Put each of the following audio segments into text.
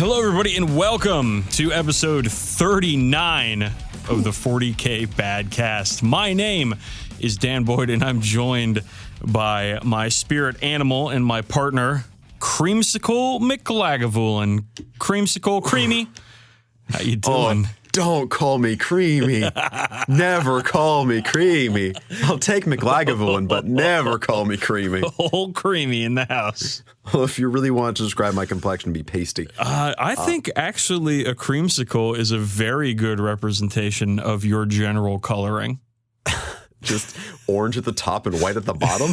Hello, everybody, and welcome to episode 39 of the 40k Badcast. My name is Dan Boyd, and I'm joined by my spirit animal and my partner, Creamsicle McLagavulin. Creamsicle Creamy, how you doing? Oh, don't call me Creamy. Never call me Creamy. I'll take McLagavulin, but never call me Creamy. Old Creamy in the house. Well, if you really want to describe my complexion, be pasty. I think actually a creamsicle is a very good representation of your general coloring. Just orange at the top and white at the bottom.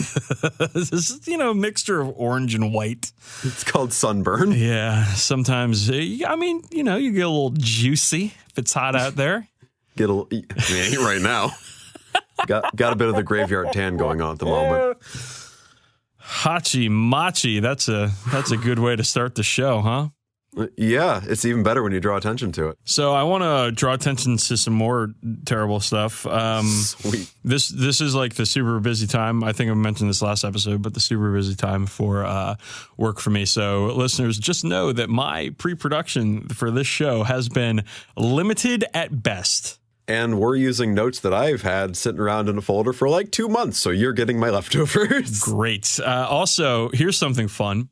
This is, a mixture of orange and white. It's called sunburn. Yeah, sometimes, you get a little juicy if it's hot out there. Ain't right now. Got a bit of the graveyard tan going on at the moment. Hachi machi, that's a good way to start the show, huh? Yeah, it's even better when you draw attention to it. So I want to draw attention to some more terrible stuff. Sweet. This is like the super busy time. I think I mentioned this last episode, but the super busy time for work for me. So listeners, just know that my pre-production for this show has been limited at best. And we're using notes that I've had sitting around in a folder for like 2 months, so you're getting my leftovers. Great. Also, here's something fun.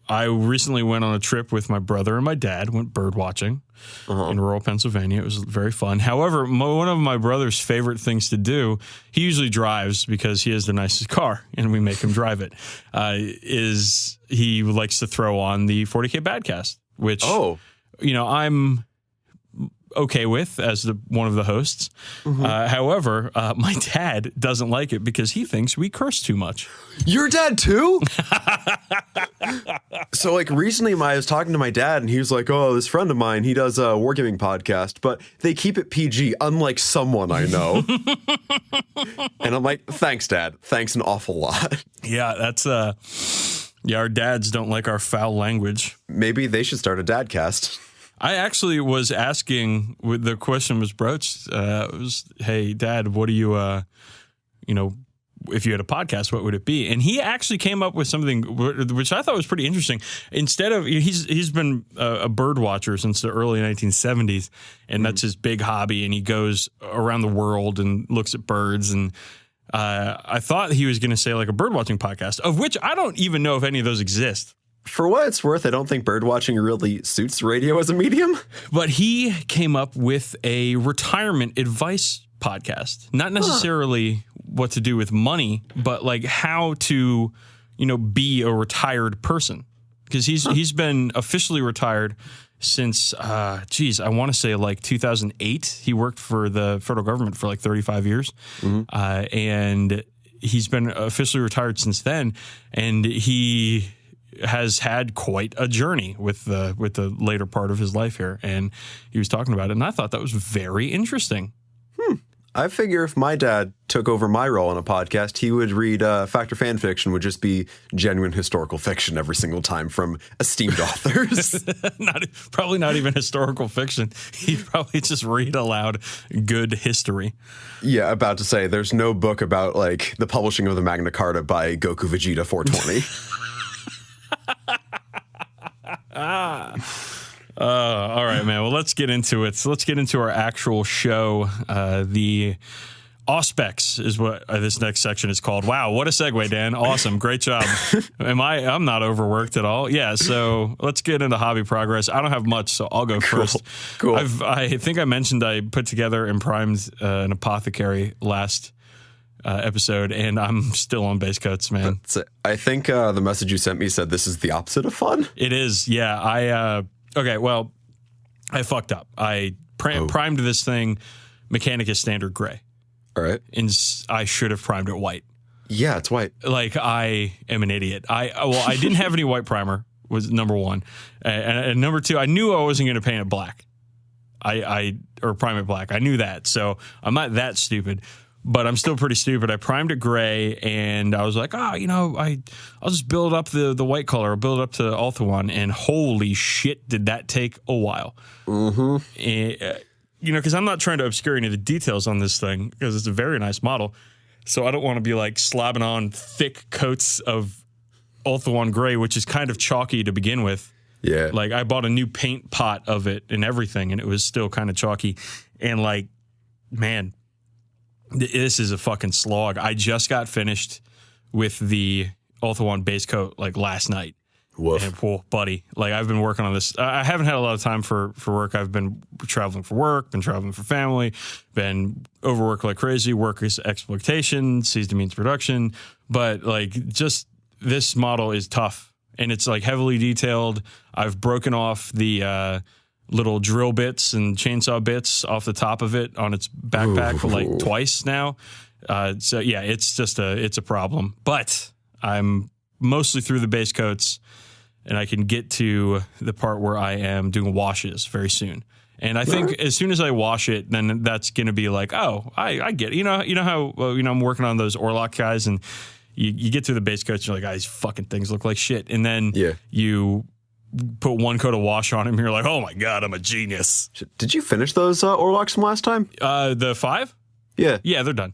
I recently went on a trip with my brother and my dad, went bird watching in rural Pennsylvania. It was very fun. However, one of my brother's favorite things to do, he usually drives because he has the nicest car and we make him drive it, is he likes to throw on the 40k Badcast, which, I'm okay with as one of the hosts. However, my dad doesn't like it because he thinks we curse too much. Your dad too? So like recently I was talking to my dad and he was like, oh, this friend of mine, he does a wargaming podcast, but they keep it PG, unlike someone I know. And I'm like, thanks, Dad. Thanks an awful lot. Yeah, that's our dads don't like our foul language. Maybe they should start a dadcast. I actually was asking, the question was broached, hey, Dad, what do you, if you had a podcast, what would it be? And he actually came up with something which I thought was pretty interesting. Instead of, he's been a bird watcher since the early 1970s, and that's his big hobby, and he goes around the world and looks at birds, and I thought he was going to say like a bird watching podcast, of which I don't even know if any of those exist. For what it's worth, I don't think bird watching really suits radio as a medium. But he came up with a retirement advice podcast. Not necessarily what to do with money, but like how to, be a retired person. Because he's been officially retired since, I want to say like 2008. He worked for the federal government for like 35 years. And he's been officially retired since then. And he has had quite a journey with the later part of his life here, and he was talking about it, and I thought that was very interesting. I figure if my dad took over my role on a podcast, he would read Fact or Fan Fiction would just be genuine historical fiction every single time from esteemed authors. Probably not even historical fiction. He'd probably just read aloud good history. Yeah, about to say, there's no book about like the publishing of the Magna Carta by Goku Vegeta 420. All right, man. Well, let's get into it. So let's get into our actual show. The Auspex is what this next section is called. Wow, what a segue, Dan. Awesome. Great job. I'm not overworked at all. Yeah, so let's get into hobby progress. I don't have much, so I'll go first. Cool. I think I mentioned I put together and primed an apothecary last episode, and I'm still on base coats, man. I think the message you sent me said this is the opposite of fun. It is, yeah. I fucked up. I primed this thing Mechanicus Standard Gray. All right. And I should have primed it white. Yeah, it's white. Like, I am an idiot. I didn't have any white primer, was number one. And number two, I knew I wasn't going to paint it black. Or prime it black. I knew that. So I'm not that stupid. But I'm still pretty stupid. I primed it gray, and I was like, I'll just build up the white color. I'll build it up to Ulthuan, and holy shit, did that take a while. And, because I'm not trying to obscure any of the details on this thing, because it's a very nice model. So I don't want to be like slapping on thick coats of Ulthuan gray, which is kind of chalky to begin with. Yeah. Like I bought a new paint pot of it and everything, and it was still kind of chalky. And like, man, this is a fucking slog. I just got finished with the Ulthuan base coat like last night. Woof. And poor buddy, like I've been working on this. I haven't had a lot of time for work. I've been traveling for work, been traveling for family, been overworked like crazy. Work is exploitation, seized means production. But like, just this model is tough, and it's like heavily detailed. I've broken off the little drill bits and chainsaw bits off the top of it on its backpack like twice now. So yeah, it's a problem. But I'm mostly through the base coats, and I can get to the part where I am doing washes very soon. And I think as soon as I wash it, then that's going to be like, oh, I get it. You know how I'm working on those Orlock guys, and you get through the base coats, and you're like, these fucking things look like shit. And then you put one coat of wash on them, and you're like, oh my God, I'm a genius. Did you finish those Orlocks from last time? The 5? Yeah. Yeah, they're done.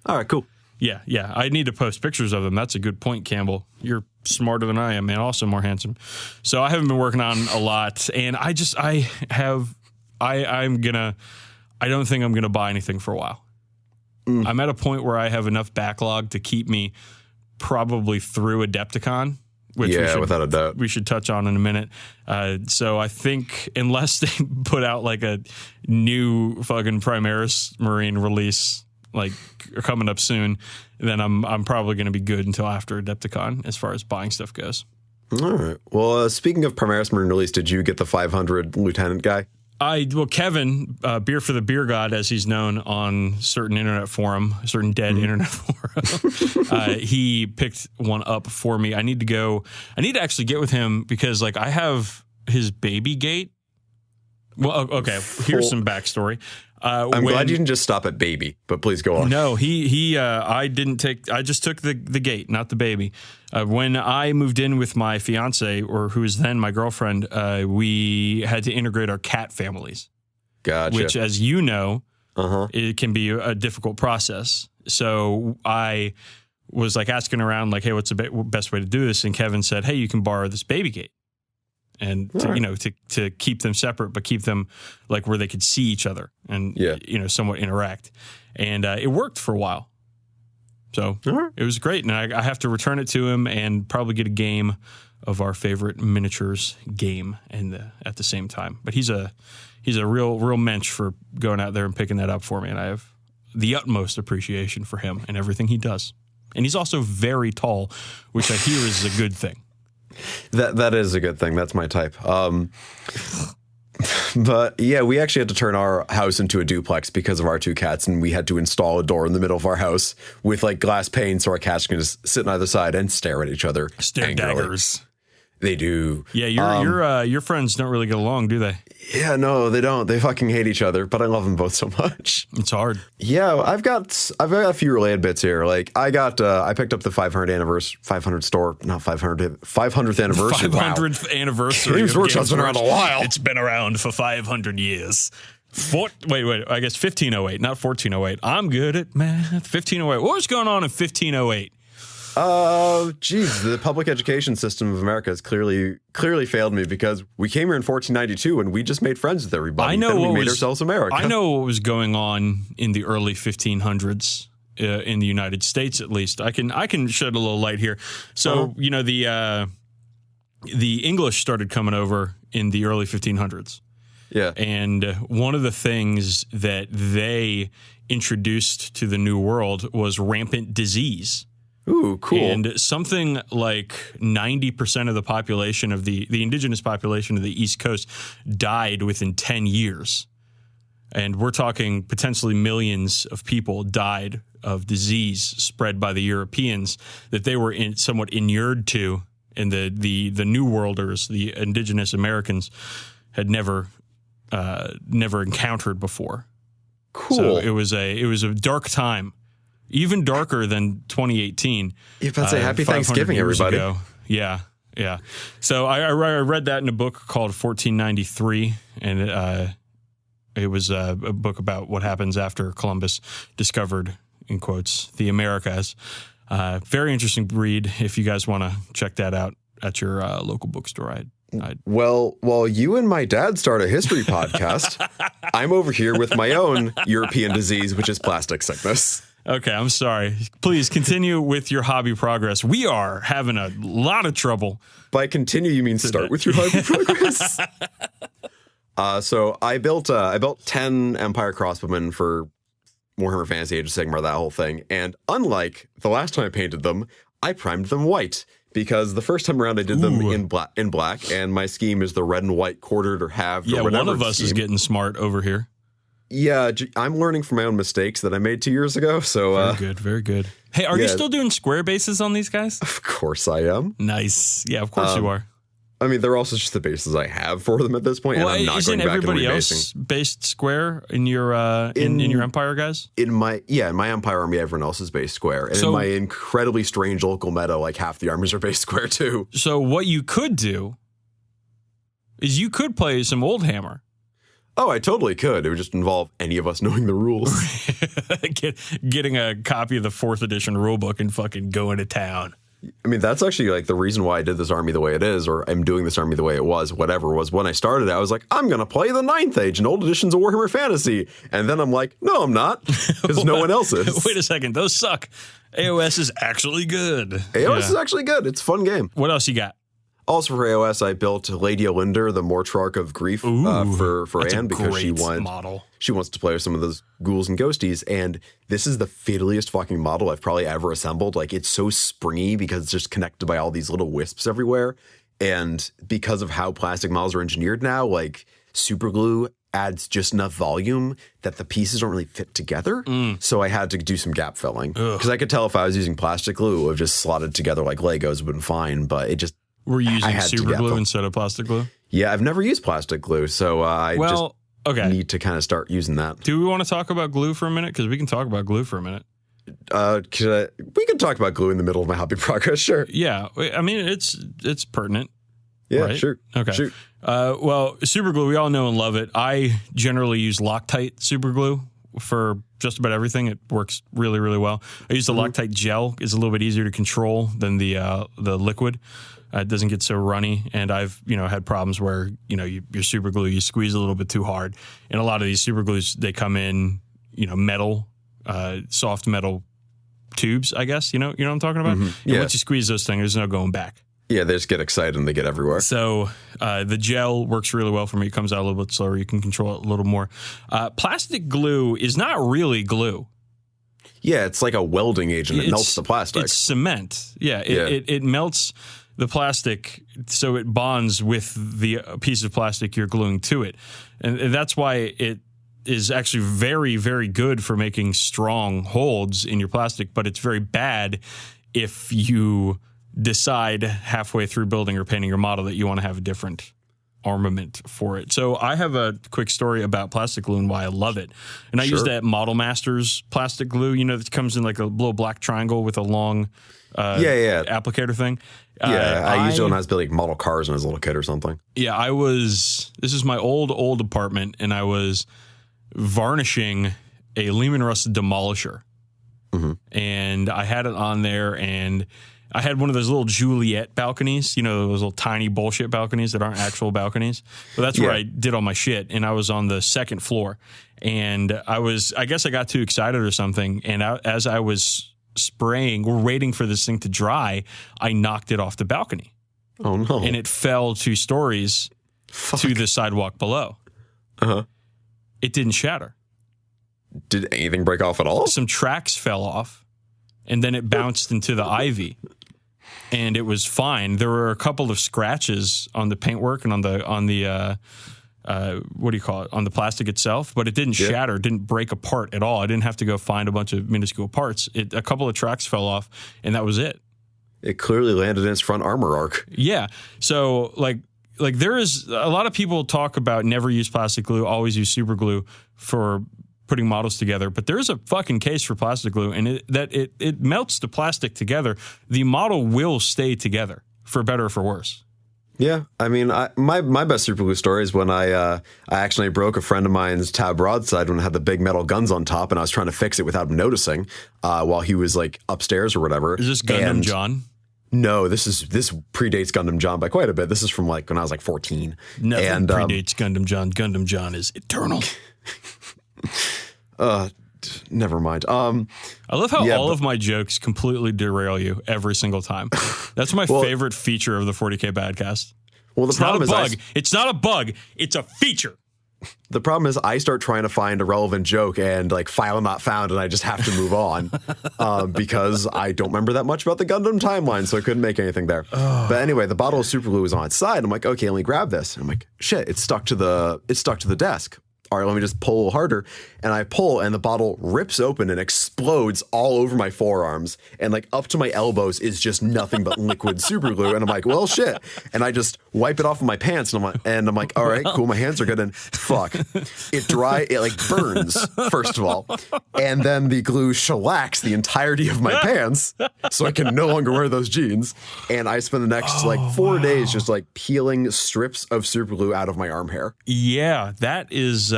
All right, cool. Yeah. I need to post pictures of them. That's a good point, Campbell. You're smarter than I am, and also more handsome. So I haven't been working on a lot, and I don't think I'm gonna buy anything for a while. I'm at a point where I have enough backlog to keep me probably through Adepticon, which without a doubt we should touch on in a minute. So I think unless they put out like a new fucking Primaris Marine release like coming up soon, then I'm probably going to be good until after Adepticon as far as buying stuff goes. All right. Well, speaking of Primaris Marine release, did you get the 500 Lieutenant guy? Kevin, Beer for the Beer God, as he's known on certain internet forum, certain dead internet forum, he picked one up for me. I need to actually get with him because like I have his baby gate. Well, okay, here's some backstory. I'm glad you didn't just stop at baby, but please go on. No, I just took the gate, not the baby. When I moved in with my fiance, or who was then my girlfriend, we had to integrate our cat families. Gotcha. Which, as you know, it can be a difficult process. So I was like asking around, like, hey, what's the best way to do this? And Kevin said, hey, you can borrow this baby gate. And to keep them separate, but keep them like where they could see each other and somewhat interact. And it worked for a while, so it was great. And I have to return it to him and probably get a game of our favorite miniatures game at the same time. But he's a real mensch for going out there and picking that up for me, and I have the utmost appreciation for him and everything he does. And he's also very tall, which I hear is a good thing. That is a good thing. That's my type. But yeah, we actually had to turn our house into a duplex because of our two cats, and we had to install a door in the middle of our house with like glass pane so our cats can just sit on either side and stare at each other. Stare angrily. Daggers. They do. Yeah, your friends don't really get along, do they? Yeah, no, they don't. They fucking hate each other, but I love them both so much. It's hard. Yeah, I've got a few related bits here. Like I picked up the 500th anniversary. 500th anniversary. 500th anniversary. Games Workshop's been around a while. It's been around for 500 years. Wait. I guess 1508, not 1408. I'm good at math. 1508. What was going on in 1508? Geez, the public education system of America has clearly failed me because we came here in 1492 and we just made friends with everybody. We made ourselves America. I know what was going on in the early 1500s in the United States, at least. I can shed a little light here. So the English started coming over in the early 1500s. Yeah, and one of the things that they introduced to the New World was rampant disease. Ooh, cool. And something like 90% of the population of the indigenous population of the East Coast died within 10 years. And we're talking potentially millions of people died of disease spread by the Europeans that they were somewhat inured to, and the New Worlders, the indigenous Americans, had never encountered before. Cool. So it was a dark time. Even darker than 2018. You about to say Happy Thanksgiving, everybody. Ago. Yeah. So I read that in a book called 1493, and it was a book about what happens after Columbus discovered, in quotes, the Americas. Very interesting read. If you guys want to check that out at your local bookstore, I'd Well, while you and my dad start a history podcast, I'm over here with my own European disease, which is plastic sickness. Okay, I'm sorry. Please continue with your hobby progress. We are having a lot of trouble. By continue, you mean start with your hobby progress? So I built 10 Empire crossbowmen for Warhammer Fantasy Age of Sigmar, that whole thing. And unlike the last time I painted them, I primed them white. Because the first time around I did them in black, and my scheme is the red and white quartered or halved or whatever. One of us is getting smart over here. Yeah, I'm learning from my own mistakes that I made 2 years ago. So very good. Hey, are you still doing square bases on these guys? Of course I am. Nice. Yeah, of course you are. I mean, they're also just the bases I have for them at this point, and I'm not going back and rebasing. Isn't everybody else based square in your in your Empire guys? In my Empire army, everyone else is based square, and in my incredibly strange local meta, like half the armies are based square too. So what you could do is you could play some Old Hammer. Oh, I totally could. It would just involve any of us knowing the rules. Getting a copy of the 4th edition rulebook and fucking going to town. I mean, that's actually like the reason why I did this army the way it is, or I'm doing this army the way it was, whatever, was when I started, I was like, I'm going to play the 9th Age and old editions of Warhammer Fantasy. And then I'm like, no, I'm not, because no one else is. Wait a second. Those suck. AOS is actually good. AOS is actually good. It's a fun game. What else you got? Also for AOS, I built Lady Olinder, the Mortrarch of Grief, for Anne, because she wants to play with some of those ghouls and ghosties. And this is the fiddliest fucking model I've probably ever assembled. Like, it's so springy because it's just connected by all these little wisps everywhere. And because of how plastic models are engineered now, like, super glue adds just enough volume that the pieces don't really fit together. So I had to do some gap filling. Because I could tell if I was using plastic glue, it would have just slotted together like Legos, would have been fine. But it just... Were you using super glue instead of plastic glue? Yeah, I've never used plastic glue, so I need to kind of start using that. Do we want to talk about glue for a minute? Because we can talk about glue for a minute. We can talk about glue in the middle of my hobby progress, sure. Yeah, I mean, it's pertinent. Yeah, right? sure. Okay. Sure. Well, super glue, we all know and love it. I generally use Loctite super glue for just about everything. It works really, really well. I use the Loctite gel. It's a little bit easier to control than the liquid. It doesn't get so runny, and I've had problems where your super glue, you squeeze a little bit too hard, and a lot of these super glues, they come in metal, soft metal tubes, I guess. You know what I'm talking about? Mm-hmm. Yeah. Once you squeeze those things, there's no going back. Yeah, they just get excited and they get everywhere. So the gel works really well for me. It comes out a little bit slower. You can control it a little more. Plastic glue is not really glue. Yeah, it's like a welding agent. It melts the plastic. It's cement. Yeah, it melts the plastic so it bonds with the piece of plastic you're gluing to it. And that's why it is actually very, very good for making strong holds in your plastic, but it's very bad if you decide halfway through building or painting your model that you want to have a different armament for it. So I have a quick story about plastic glue and why I love it. And I use that Model Masters plastic glue, that comes in like a little black triangle with a long applicator thing. I used it when I was building model cars when I was a little kid or something. Yeah, this is my old apartment, and I was varnishing a Lehman Russ Demolisher. Mm-hmm. And I had it on there, and I had one of those little Juliet balconies, those little tiny bullshit balconies that aren't actual balconies. But that's where I did all my shit, and I was on the second floor. And I guess I got too excited or something, and as I was spraying, we're waiting for this thing to dry, I knocked it off the balcony. Oh, no. And it fell 2 stories to the sidewalk below. Uh-huh. It didn't shatter. Did anything break off at all? Some tracks fell off, and then it bounced into the ivy, and it was fine. There were a couple of scratches on the paintwork and on the what do you call it, on the plastic itself, but it didn't shatter, didn't break apart at all. I didn't have to go find a bunch of minuscule parts. A couple of tracks fell off, and that was it. It clearly landed in its front armor arc. Yeah. So like there is a lot of people talk about never use plastic glue, always use super glue for putting models together, but there's a fucking case for plastic glue, and it melts the plastic together. The model will stay together, for better or for worse. Yeah, I mean, my best super glue story is when I actually broke a friend of mine's tab broadside when it had the big metal guns on top, and I was trying to fix it without him noticing while he was like upstairs or whatever. Is this Gundam John? No, this predates Gundam John by quite a bit. This is from like when I was like 14. Nothing predates Gundam John. Gundam John is eternal. Never mind. I love how all of my jokes completely derail you every single time. That's my favorite feature of the 40k Badcast. Well, the problem is it's not a bug. It's a feature. The problem is I start trying to find a relevant joke and like file not found, and I just have to move on because I don't remember that much about the Gundam timeline, so I couldn't make anything there. But anyway, the bottle of super glue was on its side. I'm like, okay, let me grab this. And I'm like, shit, it's stuck to the desk. All right, let me just pull a little harder. And I pull, and the bottle rips open and explodes all over my forearms. And like up to my elbows is just nothing but liquid super glue. And I'm like, well, shit. And I just wipe it off of my pants. And I'm like, all right, cool. My hands are good. And fuck, it like burns, first of all. And then the glue shellacks the entirety of my pants. So I can no longer wear those jeans. And I spend the next 4 days just like peeling strips of super glue out of my arm hair. Yeah, that is...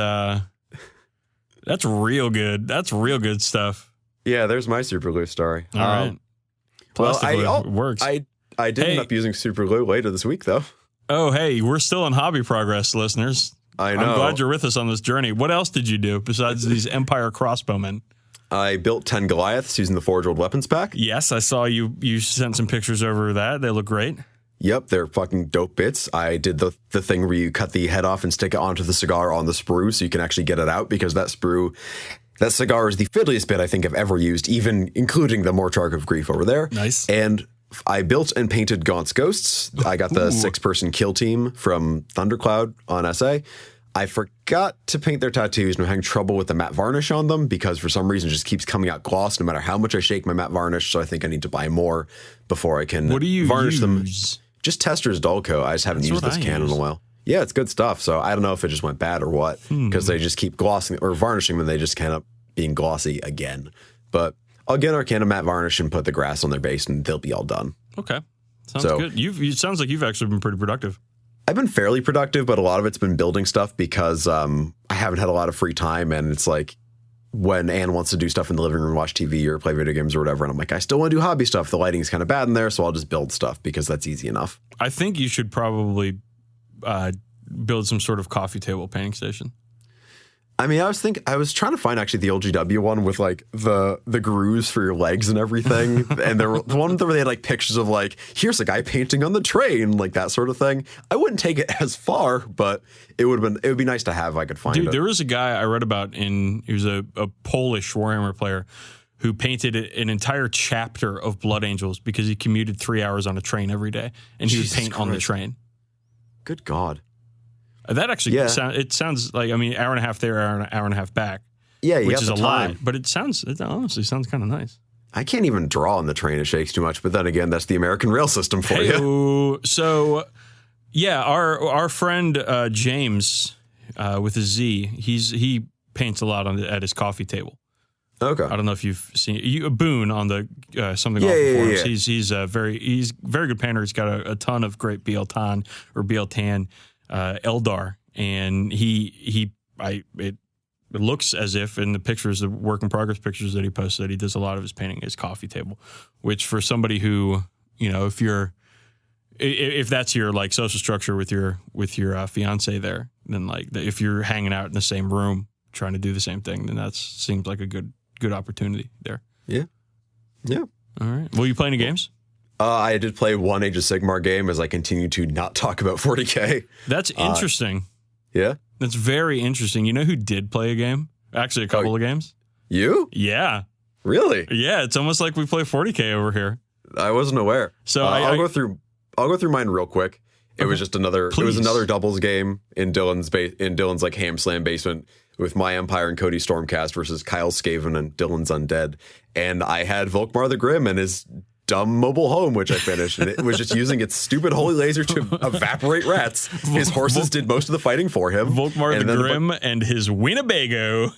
that's real good. That's real good stuff. Yeah, there's my super glue story. All right. Plastic glue works. I did end up using super glue later this week, though. Oh, hey, we're still in hobby progress, listeners. I know. I'm glad you're with us on this journey. What else did you do besides these Empire crossbowmen? I built 10 Goliaths using the Forge World Weapons pack. Yes, I saw you sent some pictures over that. They look great. Yep, they're fucking dope bits. I did the thing where you cut the head off and stick it onto the cigar on the sprue so you can actually get it out, because that cigar is the fiddliest bit I think I've ever used, even including the Mortarch of Grief over there. Nice. And I built and painted Gaunt's Ghosts. I got the 6-person kill team from Thundercloud on SA. I forgot to paint their tattoos, and I'm having trouble with the matte varnish on them because for some reason it just keeps coming out gloss no matter how much I shake my matte varnish, so I think I need to buy more before I can varnish them. Just Tester's Dull Coat. I just haven't used this can in a while. Yeah, it's good stuff. So I don't know if it just went bad or what, because they just keep glossing or varnishing them. They just end up being glossy again. But I'll get our can of matte varnish and put the grass on their base, and they'll be all done. Okay, sounds good. It sounds like you've actually been pretty productive. I've been fairly productive, but a lot of it's been building stuff because I haven't had a lot of free time, and it's like when Anne wants to do stuff in the living room, watch TV or play video games or whatever, and I'm like, I still want to do hobby stuff. The lighting is kind of bad in there, so I'll just build stuff because that's easy enough. I think you should probably build some sort of coffee table painting station. I mean, I was trying to find actually the LGW one with like the grooves for your legs and everything. And the one where they had like pictures of like, here's a guy painting on the train, like that sort of thing. I wouldn't take it as far, but it would be nice to have if I could find it. Dude, there was a guy I read about he was a Polish Warhammer player who painted an entire chapter of Blood Angels because he commuted 3 hours on a train every day, and he would paint on the train. Good God. That actually sounds like, I mean, hour and a half there, hour and a half back. Yeah, which is a lot, but it honestly sounds kind of nice. I can't even draw on the train. It shakes too much. But then again, that's the American rail system for you. So, yeah, our friend James with a Z, he paints a lot at his coffee table. Okay. I don't know if you've seen Boone on the something off the forums. Yeah. He's very good painter. He's got a ton of great BL Tan or BL Tan. Eldar, and it looks as if in the pictures, the work in progress pictures that he posted, that he does a lot of his painting at his coffee table, which for somebody who, you know, if that's your like social structure with your fiance there, then like if you're hanging out in the same room trying to do the same thing, then that seems like a good opportunity there. Yeah. All right. Will you play any games? I did play one Age of Sigmar game as I continue to not talk about 40K. That's interesting. Yeah? That's very interesting. You know who did play a game? Actually, a couple of games. You? Yeah. Really? Yeah, it's almost like we play 40K over here. I wasn't aware. So I'll go through mine real quick. It was just another doubles game in Dylan's like ham slam basement with my Empire and Cody Stormcast versus Kyle Skaven and Dylan's Undead. And I had Volkmar the Grim and his dumb mobile home, which I finished, and it was just using its stupid holy laser to evaporate rats. His horses did most of the fighting for him. Volkmar the Grim and his Winnebago.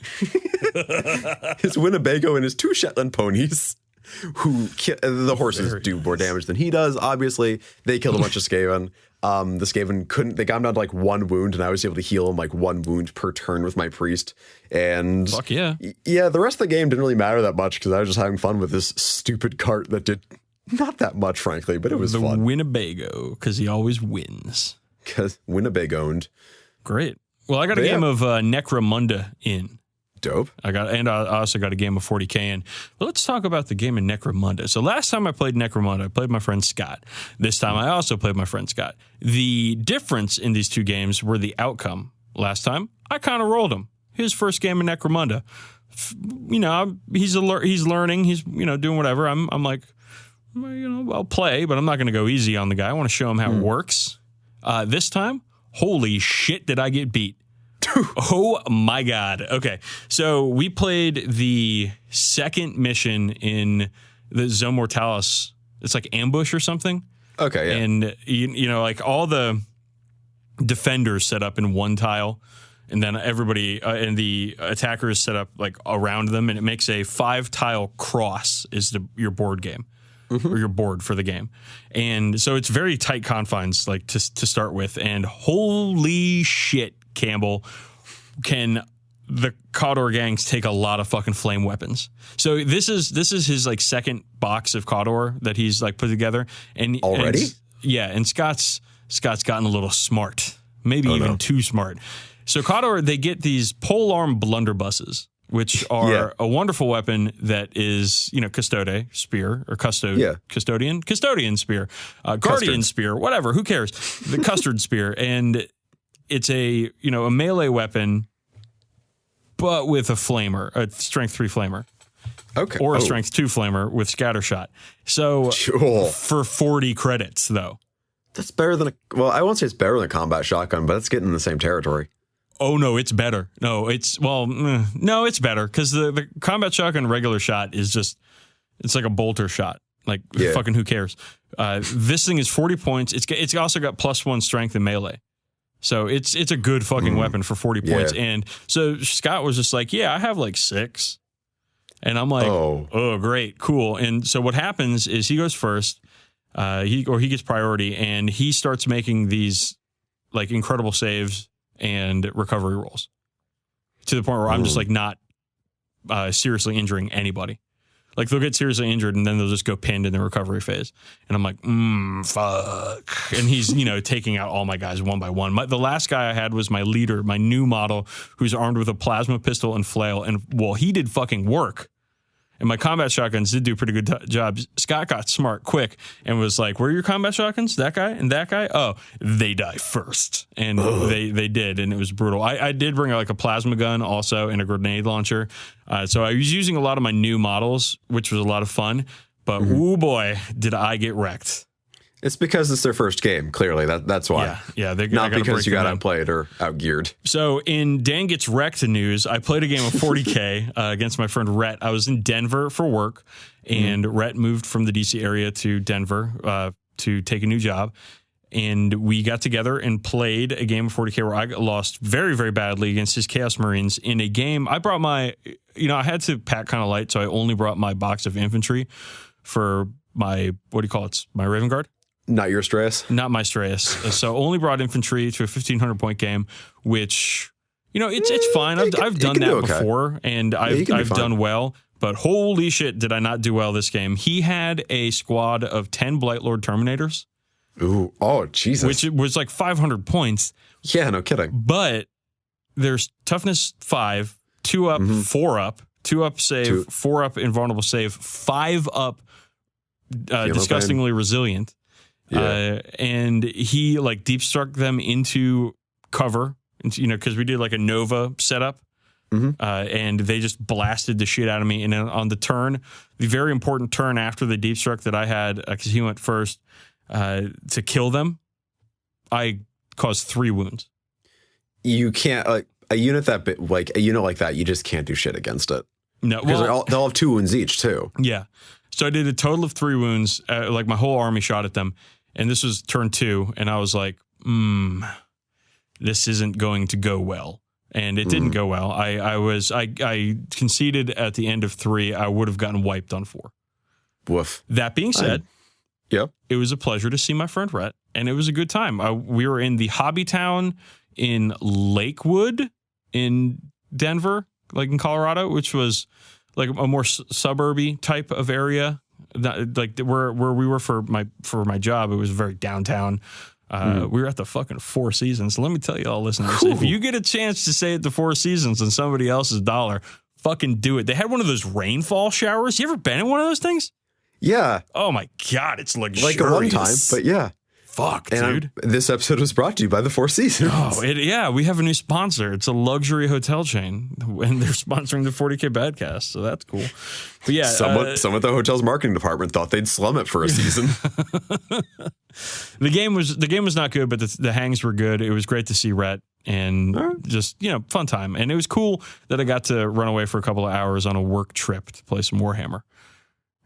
His Winnebago and his 2 Shetland ponies. The horses do more damage than he does, obviously. They killed a bunch of Skaven. The Skaven they got him down to like 1 wound, and I was able to heal him like 1 wound per turn with my priest. And fuck yeah. Yeah, the rest of the game didn't really matter that much because I was just having fun with this stupid cart that did Not that much, frankly, but it was the fun. Winnebago, because he always wins. Because Winnebago owned. Great. Well, I got a game of Necromunda in. Dope. I also got a game of 40k in. But let's talk about the game of Necromunda. So last time I played Necromunda, I played my friend Scott. This time I also played my friend Scott. The difference in these two games were the outcome. Last time, I kind of rolled him. His first game of Necromunda. You know, he's learning. He's, you know, doing whatever. I'm like, you know, I'll play, but I'm not going to go easy on the guy. I want to show him how it works. This time, holy shit, did I get beat. Oh my God. Okay. So we played the second mission in the Zone Mortalis. It's like ambush or something. Okay. Yeah. And, you know, like all the defenders set up in one tile, and then everybody and the attackers set up like around them, and it makes a 5-tile cross is your board game. Or your board for the game. And so it's very tight confines, like to start with. And holy shit, Campbell, can the Cawdor gangs take a lot of fucking flame weapons. So this is his like second box of Cawdor that he's like put together. And already? And Scott's gotten a little smart, maybe even too smart. So Cawdor, they get these polearm blunderbusses, which are a wonderful weapon that is, you know, custode spear or custodian spear, guardian spear, whatever, who cares? The custard spear. And it's a melee weapon, but with a flamer, a strength 3 flamer. Okay. Or a strength 2 flamer with scatter shot. So for 40 credits, though. That's better than I won't say it's better than a combat shotgun, but it's getting in the same territory. Oh, no, it's better. No, it's better because the combat shotgun regular shot is just, it's like a bolter shot. Like, fucking who cares? This thing is 40 points. It's also got +1 strength in melee. So it's a good fucking weapon for 40 points. And so Scott was just like, yeah, I have like 6. And I'm like, oh, great, cool. And so what happens is he goes first, he gets priority, and he starts making these like incredible saves and recovery rolls to the point where I'm just like not seriously injuring anybody. Like they'll get seriously injured and then they'll just go pinned in the recovery phase. And I'm like, fuck. And he's, you know, taking out all my guys one by one. The last guy I had was my leader, my new model, who's armed with a plasma pistol and flail. And well, he did fucking work. And my combat shotguns did do a pretty good job. Scott got smart quick and was like, where are your combat shotguns? That guy and that guy? Oh, they die first. And they did, and it was brutal. I did bring like a plasma gun also and a grenade launcher. So I was using a lot of my new models, which was a lot of fun. But, ooh boy, did I get wrecked. It's because it's their first game, clearly. That's why. Yeah. Not because you got outplayed or outgeared. So in Dan Gets Wrecked news, I played a game of 40K against my friend Rhett. I was in Denver for work, and Rhett moved from the D.C. area to Denver to take a new job. And we got together and played a game of 40K where I lost very, very badly against his Chaos Marines in a game. I brought I had to pack kind of light, so I only brought my box of infantry for my, my Raven Guard. Not your Strayus? Not my Strayus. So only brought infantry to a 1,500 point game, which, you know, it's fine. I've done that before, and I've done well. But holy shit, did I not do well this game. He had a squad of 10 Blightlord Terminators. Ooh, oh, Jesus. Which was like 500 points. Yeah, no kidding. But there's toughness 5, 2 up, 4 up, 2 up save, 4 up invulnerable save, 5 up disgustingly resilient. Yeah. And he like deep struck them into cover, you know, because we did like a Nova setup, and they just blasted the shit out of me. And then on the turn, the very important turn after the deep struck that I had, because he went first to kill them, I caused 3 wounds. You can't like a unit like that. You just can't do shit against it. No, because they'll have 2 wounds each too. Yeah. So I did a total of 3 wounds. Like my whole army shot at them. And this was turn 2, and I was like, this isn't going to go well. And it didn't go well. I conceded at the end of 3. I would have gotten wiped on 4. Woof. That being said, it was a pleasure to see my friend Rhett, and it was a good time. We were in the hobby town in Lakewood in Denver, like in Colorado, which was like a more suburby type of area. Like where we were for my job, it was very downtown. We were at the fucking Four Seasons. Let me tell you all, listeners, if you get a chance to stay at the Four Seasons on somebody else's dollar, fucking do it. They had one of those rainfall showers. You ever been in one of those things? Yeah. Oh my God, it's luxurious. Like a one time, but yeah. Fuck, and dude. This episode was brought to you by the Four Seasons. Oh, yeah, we have a new sponsor. It's a luxury hotel chain, and they're sponsoring the 40k Badcast, so that's cool. But yeah, someone at the hotel's marketing department thought they'd slum it for a season. The game was not good, but the hangs were good. It was great to see Rhett, and just fun time. And it was cool that I got to run away for a couple of hours on a work trip to play some Warhammer.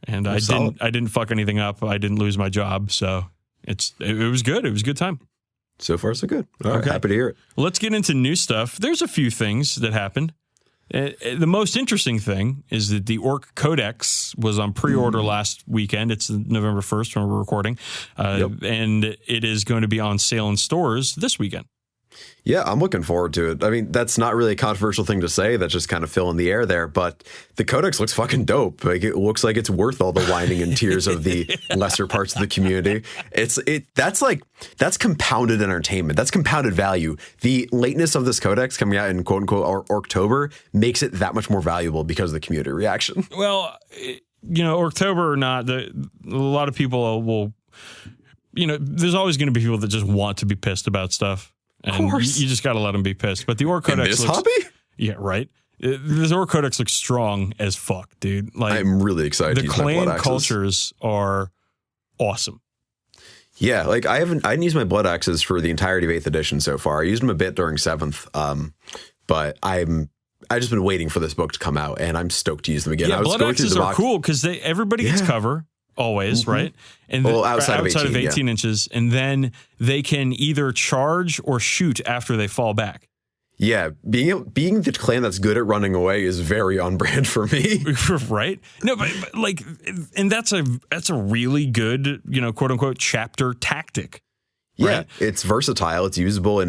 And I didn't fuck anything up. I didn't lose my job, so. It was good. It was a good time. So far, so good. All right, happy to hear it. Let's get into new stuff. There's a few things that happened. The most interesting thing is that the Orc Codex was on pre-order last weekend. It's November 1st when we're recording. And it is going to be on sale in stores this weekend. Yeah, I'm looking forward to it. I mean, that's not really a controversial thing to say. That's just kind of filling the air there. But the Codex looks fucking dope. Like, it looks like it's worth all the whining and tears of the lesser parts of the community. That's compounded entertainment. That's compounded value. The lateness of this Codex coming out in quote unquote October makes it that much more valuable because of the community reaction. Well, October or not, a lot of people will, there's always going to be people that just want to be pissed about stuff. And of course. You just got to let them be pissed. But the Orc Codex in this hobby? Yeah, right. This Orc Codex looks strong as fuck, dude. Like, I'm really excited to use my blood clan axes. cultures are awesome. Yeah, like I didn't use my blood axes for the entirety of 8th edition so far. I used them a bit during 7th, but I just been waiting for this book to come out, and I'm stoked to use them again. Yeah, blood axes are cool because everybody gets cover. Always, right? And outside of 18 inches, and then they can either charge or shoot after they fall back. Yeah, being the clan that's good at running away is very on brand for me. Right? No, but like, and that's a really good, quote unquote chapter tactic. Yeah, right? It's versatile. It's usable in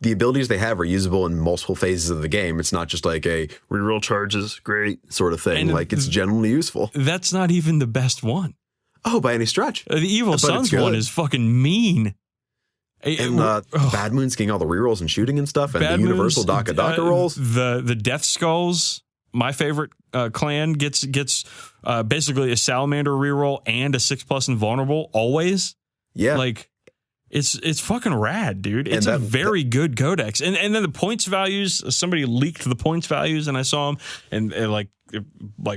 the abilities they have are usable in multiple phases of the game. It's not just like a reroll charges, great sort of thing. Like, it's generally useful. That's not even the best one. Oh, by any stretch. The Evil Sons one is fucking mean. And Bad Moon's getting all the rerolls and shooting and stuff, and the universal DACA rolls. The Death Skulls, my favorite clan, gets basically a Salamander reroll and a 6+ invulnerable always. Yeah, like. It's fucking rad, dude. It's a very good codex. And then the points values, somebody leaked the points values and I saw them and like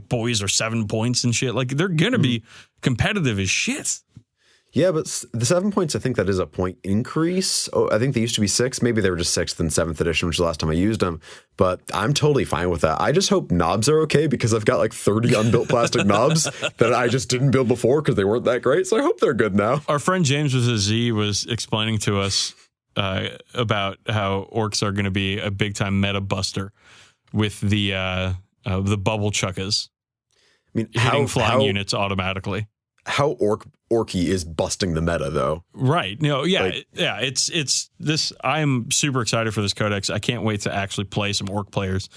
boys are 7 points and shit. Like, they're going to be competitive as shit. Yeah, but the 7 points, I think that is a point increase. Oh, I think they used to be 6. Maybe they were just 6th and 7th edition, which is the last time I used them. But I'm totally fine with that. I just hope knobs are okay because I've got like 30 unbuilt plastic knobs that I just didn't build before because they weren't that great. So I hope they're good now. Our friend James with a Z was explaining to us about how orcs are going to be a big time meta buster with the bubble chuckas. I mean, hitting flying units automatically. How Orky is busting the meta, though. Right. No, yeah. It's this. I am super excited for this codex. I can't wait to actually play some Orc players.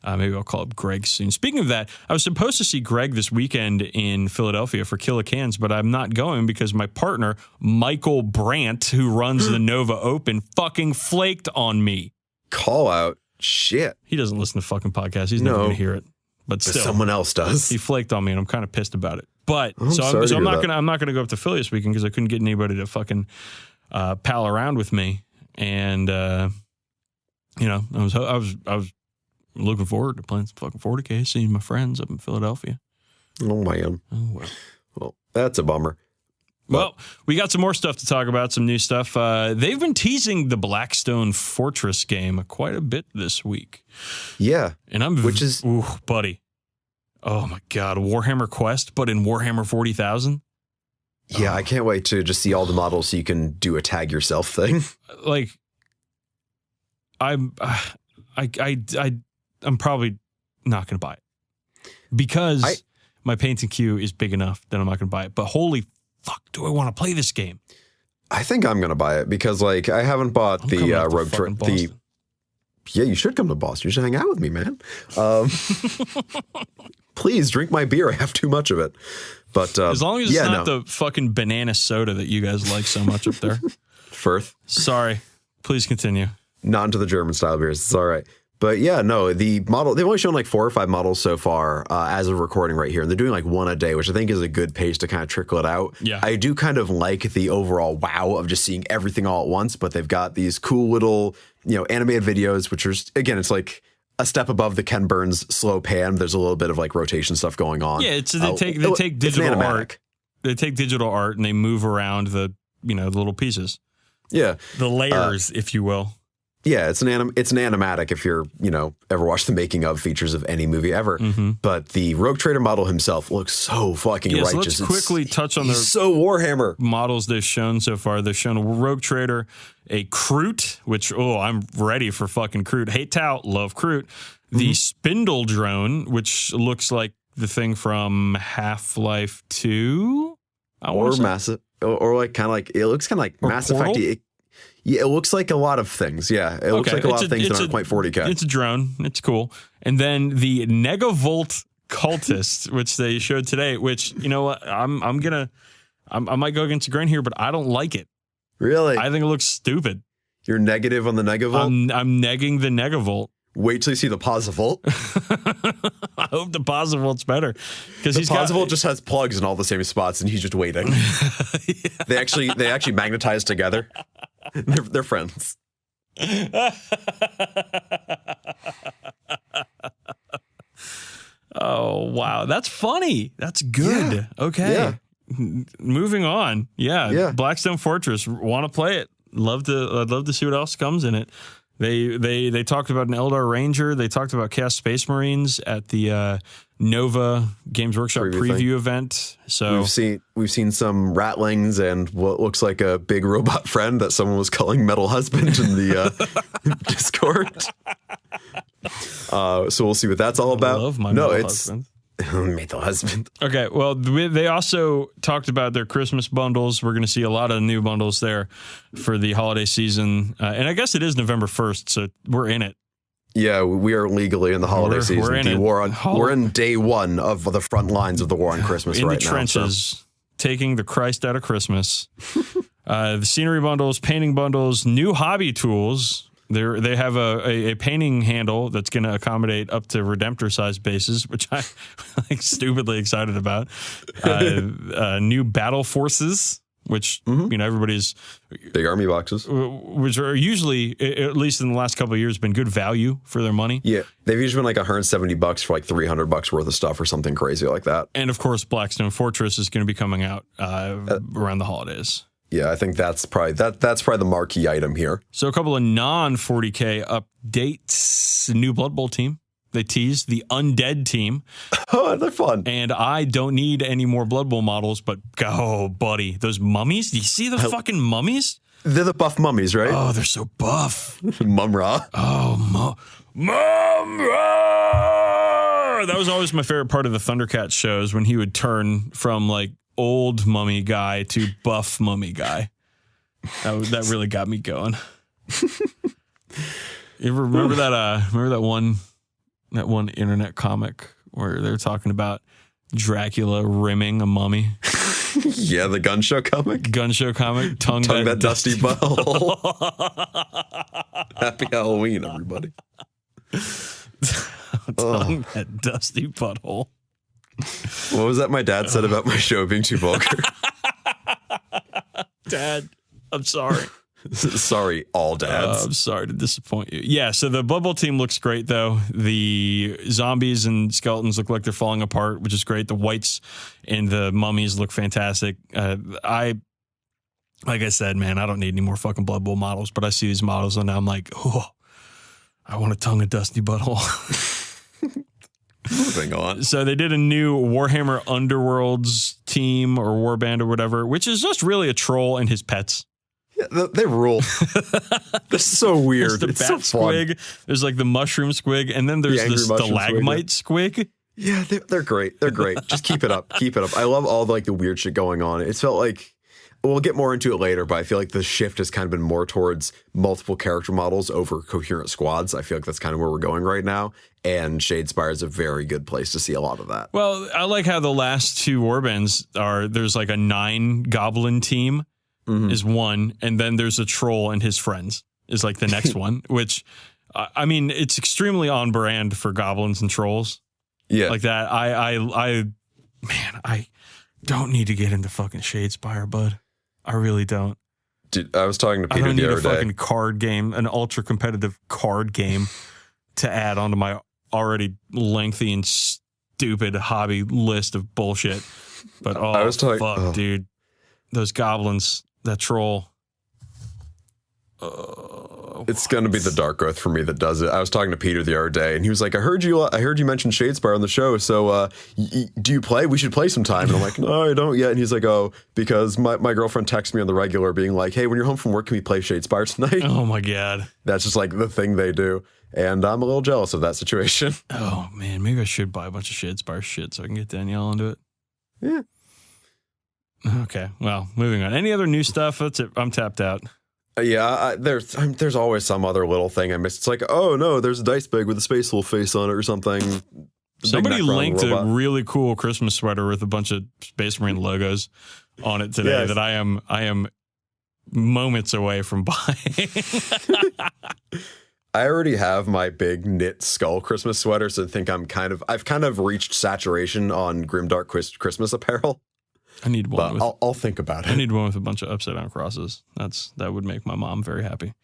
Maybe I'll call up Greg soon. Speaking of that, I was supposed to see Greg this weekend in Philadelphia for Kill a Cans, but I'm not going because my partner, Michael Brandt, who runs the Nova Open, fucking flaked on me. Call out. Shit. He doesn't listen to fucking podcasts. He's never going to hear it. But still, someone else does. He flaked on me, and I'm kind of pissed about it. But I'm not gonna go up to Philly this weekend because I couldn't get anybody to fucking pal around with me. And I was looking forward to playing some fucking 40k, seeing my friends up in Philadelphia. Oh man. Oh well, that's a bummer. Well, we got some more stuff to talk about, some new stuff. They've been teasing the Blackstone Fortress game quite a bit this week. Yeah. And buddy. Oh my God, Warhammer Quest, but in Warhammer 40,000? Yeah, I can't wait to just see all the models so you can do a tag yourself thing. Like, I'm probably not going to buy it. Because my painting queue is big enough that I'm not going to buy it. But holy fuck, do I want to play this game? I think I'm going to buy it because, like, I haven't bought the Rogue Trip. Yeah, you should come to Boston. You should hang out with me, man. please drink my beer. I have too much of it. But as long as it's not the fucking banana soda that you guys like so much up there. Firth. Sorry. Please continue. Not into the German style beers. It's all right. But yeah, no, the model, they've only shown like 4 or 5 models so far as of recording right here. And they're doing like one a day, which I think is a good pace to kind of trickle it out. Yeah. I do kind of like the overall wow of just seeing everything all at once, but they've got these cool little, animated videos, which are, again, it's like a step above the Ken Burns slow pan. There's a little bit of like rotation stuff going on. Yeah, they take digital art. They take digital art and they move around the little pieces. Yeah. The layers, if you will. Yeah, it's an animatic if you're, ever watched the making of features of any movie ever. Mm-hmm. But the Rogue Trader model himself looks so fucking righteous. So let's quickly touch on the so Warhammer models they've shown so far. They've shown a Rogue Trader, a Kroot, which, I'm ready for fucking Kroot. Hate tout, love Kroot. The Spindle Drone, which looks like the thing from Half-Life 2. Or Massive, or like kind of like, it looks kind of like Mass Effect. Yeah, it looks like a lot of things. Yeah, it looks like a lot of things that aren't quite 40K. It's a drone. It's cool. And then the Negavolt Cultist, which they showed today, which, you know what, I might go against the grain here, but I don't like it. Really? I think it looks stupid. You're negative on the Negavolt? I'm negging the Negavolt. Wait till you see the Posivolt. I hope the Posivolt's better. Because the Posivolt just has plugs in all the same spots, and he's just waiting. Yeah. They actually magnetize together. They're friends. Oh, wow. That's funny. That's good. Yeah. Okay. Yeah. Moving on. Yeah. Blackstone Fortress. Want to play it. I'd love to see what else comes in it. They talked about an Eldar Ranger. They talked about Chaos Space Marines at the Nova Games Workshop preview event. So we've seen some Ratlings and what looks like a big robot friend that someone was calling Metal Husband in the Discord. So we'll see what that's all about. I love my Metal Husband. Metal Husband. Okay, well, they also talked about their Christmas bundles. We're going to see a lot of new bundles there for the holiday season. And I guess it is November 1st, so we're in it. Yeah, we are legally in the holiday season. We're in day one of the front lines of the war on Christmas right now. In the trenches, taking the Christ out of Christmas. The scenery bundles, painting bundles, new hobby tools. They have a painting handle that's going to accommodate up to Redemptor size bases, which I'm like stupidly excited about. New battle forces, which everybody's big army boxes, which are usually, at least in the last couple of years, been good value for their money. Yeah, they've usually been like $170 for like $300 worth of stuff or something crazy like that. And of course, Blackstone Fortress is going to be coming out around the holidays. Yeah, I think that's probably the marquee item here. So a couple of non-40K updates. New Blood Bowl team. They teased the Undead team. Oh, they're fun. And I don't need any more Blood Bowl models, but buddy, those mummies. Do you see the fucking mummies? They're the buff mummies, right? Oh, they're so buff. Mumra. Oh, Mumra! That was always my favorite part of the Thundercats shows, when he would turn from like old mummy guy to buff mummy guy. That really got me going. You ever remember that? Remember that one internet comic where they're talking about Dracula rimming a mummy? Yeah, the gun show comic. Tongue that dusty butthole. Happy Halloween, everybody. Tongue that dusty butthole. What was that my dad said about my show being too vulgar? Dad, I'm sorry. Sorry, all dads. I'm sorry to disappoint you. Yeah, so the Blood Bowl team looks great, though. The zombies and skeletons look like they're falling apart, which is great. The whites and the mummies look fantastic. Like I said, man, I don't need any more fucking Blood Bowl models, but I see these models and I'm like, oh, I want a tongue of dusty butthole. Moving on. So they did a new Warhammer Underworlds team or warband or whatever, which is just really a troll and his pets. Yeah, they rule. That's so weird. There's the bat squig. There's like the mushroom squig, and then there's the stalagmite squig. Yeah, they're great. They're great. Just keep it up. Keep it up. I love all the weird shit going on. It felt like we'll get more into it later, but I feel like the shift has kind of been more towards multiple character models over coherent squads. I feel like that's kind of where we're going right now. And Shadespire is a very good place to see a lot of that. Well, I like how the last two warbands there's like a 9 goblin team is one, and then there's a troll and his friends is like the next one, which, I mean, it's extremely on brand for goblins and trolls. Yeah. Like that. I don't need to get into fucking Shadespire, bud. I really don't. Dude, I was talking to Peter I don't need the a other day. fucking card game, an ultra competitive card game to add onto my already lengthy and stupid hobby list of bullshit. But dude, those goblins, that troll. It's going to be the Dark Oath for me that does it. I was talking to Peter the other day, and he was like, I heard you mention Shadespire on the show, so do you play? We should play sometime. And I'm like, no, I don't yet. And he's like, oh, because my girlfriend texts me on the regular being like, hey, when you're home from work, can we play Shadespire tonight? Oh, my God. That's just like the thing they do. And I'm a little jealous of that situation. Oh, man, maybe I should buy a bunch of Shadespire shit so I can get Danielle into it. Yeah. Okay, well, moving on. Any other new stuff? That's it. I'm tapped out. Yeah, there's always some other little thing I missed. It's like, oh no, there's a dice bag with a Space Wolf face on it or something. Somebody linked a really cool Christmas sweater with a bunch of Space Marine logos on it today that I am moments away from buying. I already have my big knit skull Christmas sweater, so I think I've kind of reached saturation on Grimdark Christmas apparel. I need one. But I'll think about it. I need one with a bunch of upside down crosses. That would make my mom very happy.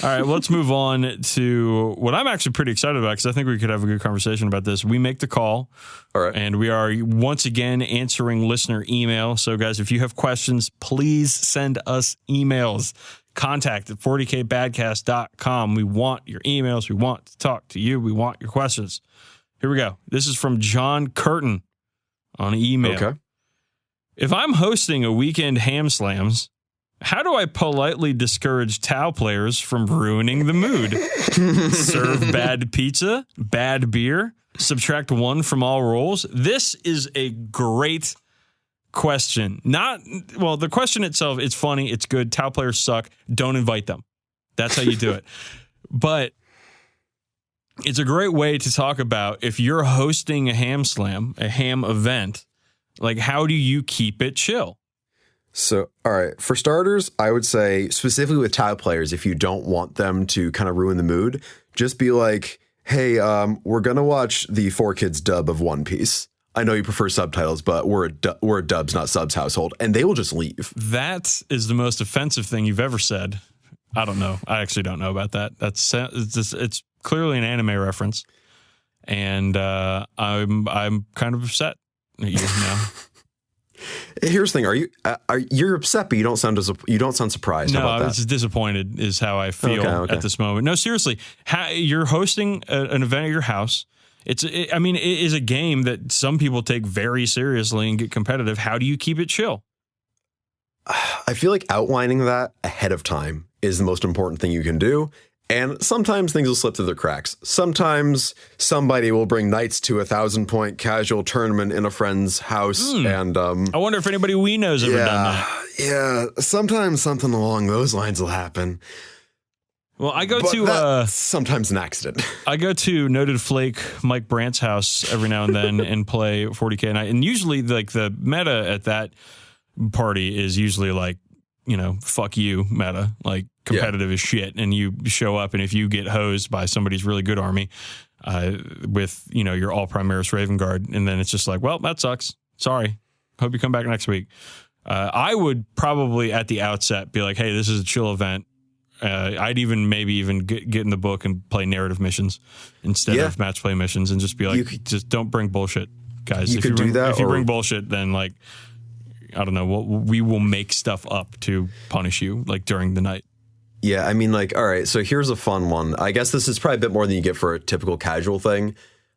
All right, let's move on to what I'm actually pretty excited about, because I think we could have a good conversation about this. We make the call. All right. And we are once again answering listener email. So guys, if you have questions, please send us emails. Contact at 40kbadcast.com. We want your emails. We want to talk to you. We want your questions. Here we go. This is from John Curtin on email. Okay. If I'm hosting a weekend ham slams, how do I politely discourage Tau players from ruining the mood? Serve bad pizza, bad beer, subtract 1 from all rolls? This is a great question. The question itself, it's funny, it's good. Tau players suck. Don't invite them. That's how you do it. But it's a great way to talk about if you're hosting a ham slam, a ham event, like, how do you keep it chill? So, all right. For starters, I would say specifically with Tau players, if you don't want them to kind of ruin the mood, just be like, hey, we're going to watch the 4Kids dub of One Piece. I know you prefer subtitles, but we're a dubs, not subs household. And they will just leave. That is the most offensive thing you've ever said. I don't know. I actually don't know about that. It's clearly an anime reference. And I'm kind of upset. You know. Here's the thing: you're upset, but you don't sound surprised. No, about I was disappointed. Is how I feel at this moment. No, seriously, you're hosting an event at your house. It is a game that some people take very seriously and get competitive. How do you keep it chill? I feel like outlining that ahead of time is the most important thing you can do. And sometimes things will slip through the cracks. Sometimes somebody will bring knights to a 1,000-point casual tournament in a friend's house. And I wonder if anybody we know has ever done that. Yeah, sometimes something along those lines will happen. Well, I go that's sometimes an accident. I go to Noted Flake Mike Brandt's house every now and then and play 40K night. And usually, like, the meta at that party is usually like, fuck you meta, like competitive as shit. And you show up, and if you get hosed by somebody's really good army with, your all Primaris Raven Guard, and then it's just like, well, that sucks. Sorry. Hope you come back next week. I would probably at the outset be like, hey, this is a chill event. I'd maybe get in the book and play narrative missions instead of match play missions, and just be like, just don't bring bullshit, guys. If you bring bullshit, then like, I don't know, we will make stuff up to punish you, like, during the night. Yeah, I mean, like, all right, so here's a fun one. I guess this is probably a bit more than you get for a typical casual thing.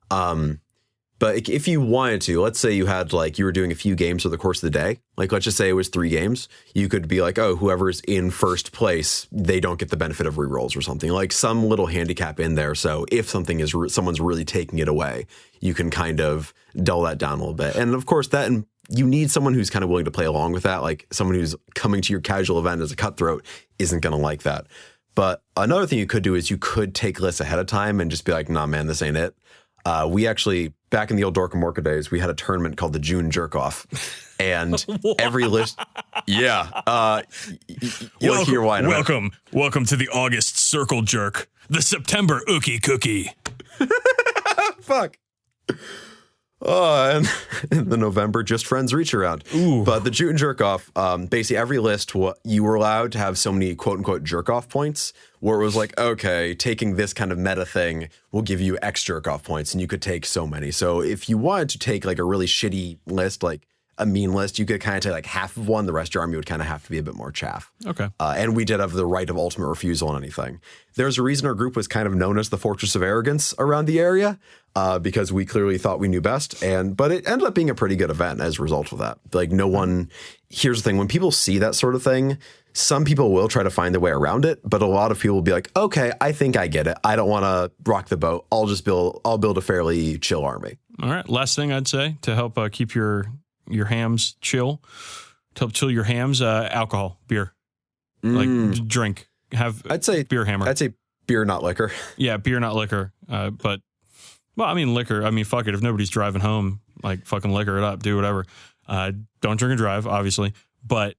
But if you wanted to, let's say you had, like, you were doing a few games over the course of the day. Like, let's just say it was 3 games. You could be like, oh, whoever's in first place, they don't get the benefit of rerolls or something. Like, some little handicap in there. So if someone's really taking it away, you can kind of dull that down a little bit. And, of course, that you need someone who's kind of willing to play along with that. Like someone who's coming to your casual event as a cutthroat isn't going to like that. But another thing you could do is you could take lists ahead of time and just be like, nah, man, this ain't it. We actually, back in the old Dork and Morka days, we had a tournament called the June Jerk Off. And every list, yeah. You'll hear why. Welcome to the August Circle Jerk, the September Ookie Cookie. Fuck. And in the November Just Friends reach around. Ooh. But the June Jerk Off, basically every list, you were allowed to have so many quote unquote jerk off points where it was like, okay, taking this kind of meta thing will give you X jerk off points, and you could take so many. So if you wanted to take like a really shitty list, like a mean list, you could kind of take like half of one. The rest of your army would kind of have to be a bit more chaff. Okay. And we did have the right of ultimate refusal on anything. There's a reason our group was kind of known as the Fortress of Arrogance around the area, because we clearly thought we knew best. But it ended up being a pretty good event as a result of that. Like no one, here's the thing, when people see that sort of thing, some people will try to find their way around it, but a lot of people will be like, okay, I think I get it. I don't want to rock the boat. I'll build a fairly chill army. All right. Last thing I'd say to help keep your hams chill, to help chill your hams, alcohol, beer, like drink. I'd say beer hammer. I'd say beer, not liquor. Yeah, beer, not liquor. But well, I mean liquor. I mean, fuck it. If nobody's driving home, like fucking liquor it up, do whatever. Don't drink and drive, obviously. But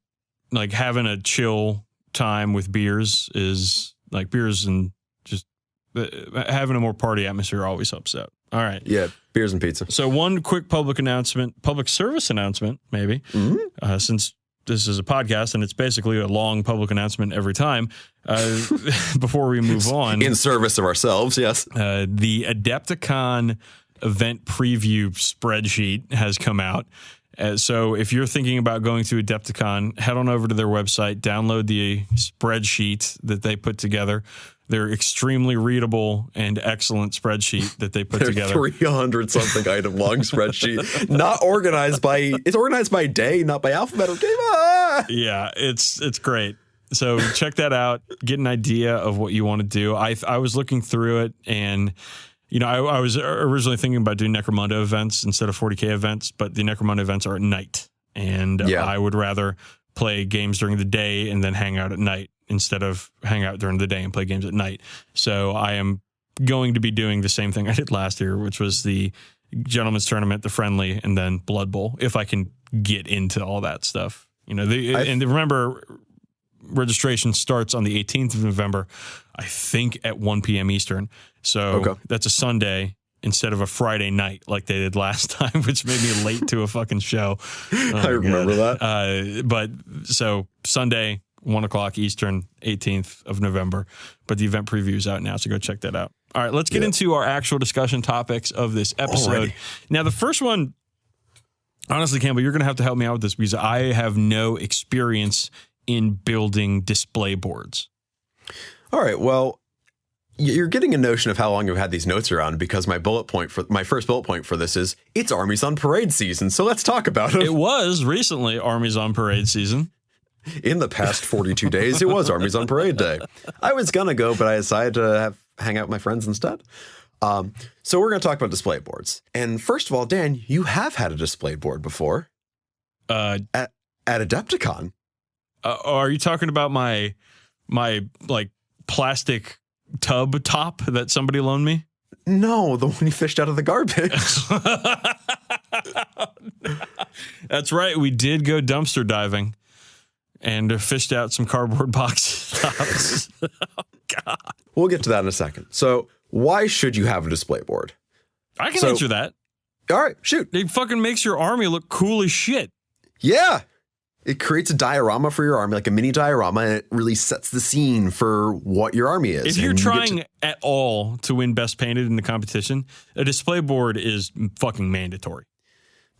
like having a chill time with beers is like beers, and just having a more party atmosphere always helps out. All right. Yeah, beers and pizza. So one quick public service announcement, maybe, since this is a podcast and it's basically a long public announcement every time, before we move on. In service of ourselves, yes. The Adepticon event preview spreadsheet has come out. So if you're thinking about going to Adepticon, head on over to their website, download the spreadsheet that they put together. They're extremely readable and excellent spreadsheet that they put together. 300 something item long spreadsheet, not organized by, it's organized by day, not by alphabet or game. Yeah, it's great. So check that out. Get an idea of what you want to do. I was looking through it, and I was originally thinking about doing Necromunda events instead of 40k events, but the Necromunda events are at night, and I would rather play games during the day and then hang out at night instead of hang out during the day and play games at night. So I am going to be doing the same thing I did last year, which was the Gentleman's Tournament, the Friendly, and then Blood Bowl, if I can get into all that stuff. And remember, registration starts on the 18th of November, I think at 1 p.m. Eastern. So that's a Sunday instead of a Friday night like they did last time, which made me late to a fucking show. I remember that. But so Sunday, 1 o'clock Eastern, 18th of November. But the event preview is out now, so go check that out. All right, let's get into our actual discussion topics of this episode. Alrighty. Now, the first one, honestly, Campbell, you're going to have to help me out with this because I have no experience in building display boards. All right, well, you're getting a notion of how long I've had these notes around because my first bullet point for this is it's Armies on Parade season. So let's talk about it. It was recently Armies on Parade season. In the past 42 days, it was Armies on Parade Day. I was going to go, but I decided to hang out with my friends instead. So we're going to talk about display boards. And first of all, Dan, you have had a display board before. At Adepticon. Are you talking about my like plastic tub top that somebody loaned me? No, the one you fished out of the garbage. That's right. We did go dumpster diving and fished out some cardboard box tops. Oh, God. We'll get to that in a second. So why should you have a display board? I can answer that. All right, shoot. It fucking makes your army look cool as shit. Yeah. It creates a diorama for your army, like a mini diorama, and it really sets the scene for what your army is. If you're trying at all to win Best Painted in the competition, a display board is fucking mandatory.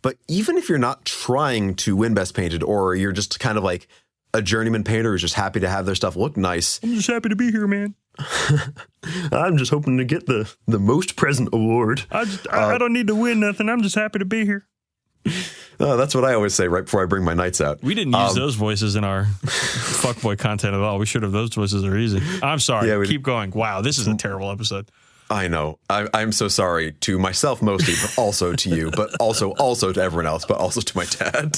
But even if you're not trying to win Best Painted, or you're just kind of like a journeyman painter who's just happy to have their stuff look nice. I'm just happy to be here, man. I'm just hoping to get the most present award. I don't need to win nothing. I'm just happy to be here. That's what I always say right before I bring my knights out. We didn't use those voices in our fuckboy content at all. We should have. Those voices are easy. I'm sorry. Yeah, keep going. Wow, this is a terrible episode. I know. I'm so sorry to myself mostly, but also to you, but also to everyone else, but also to my dad.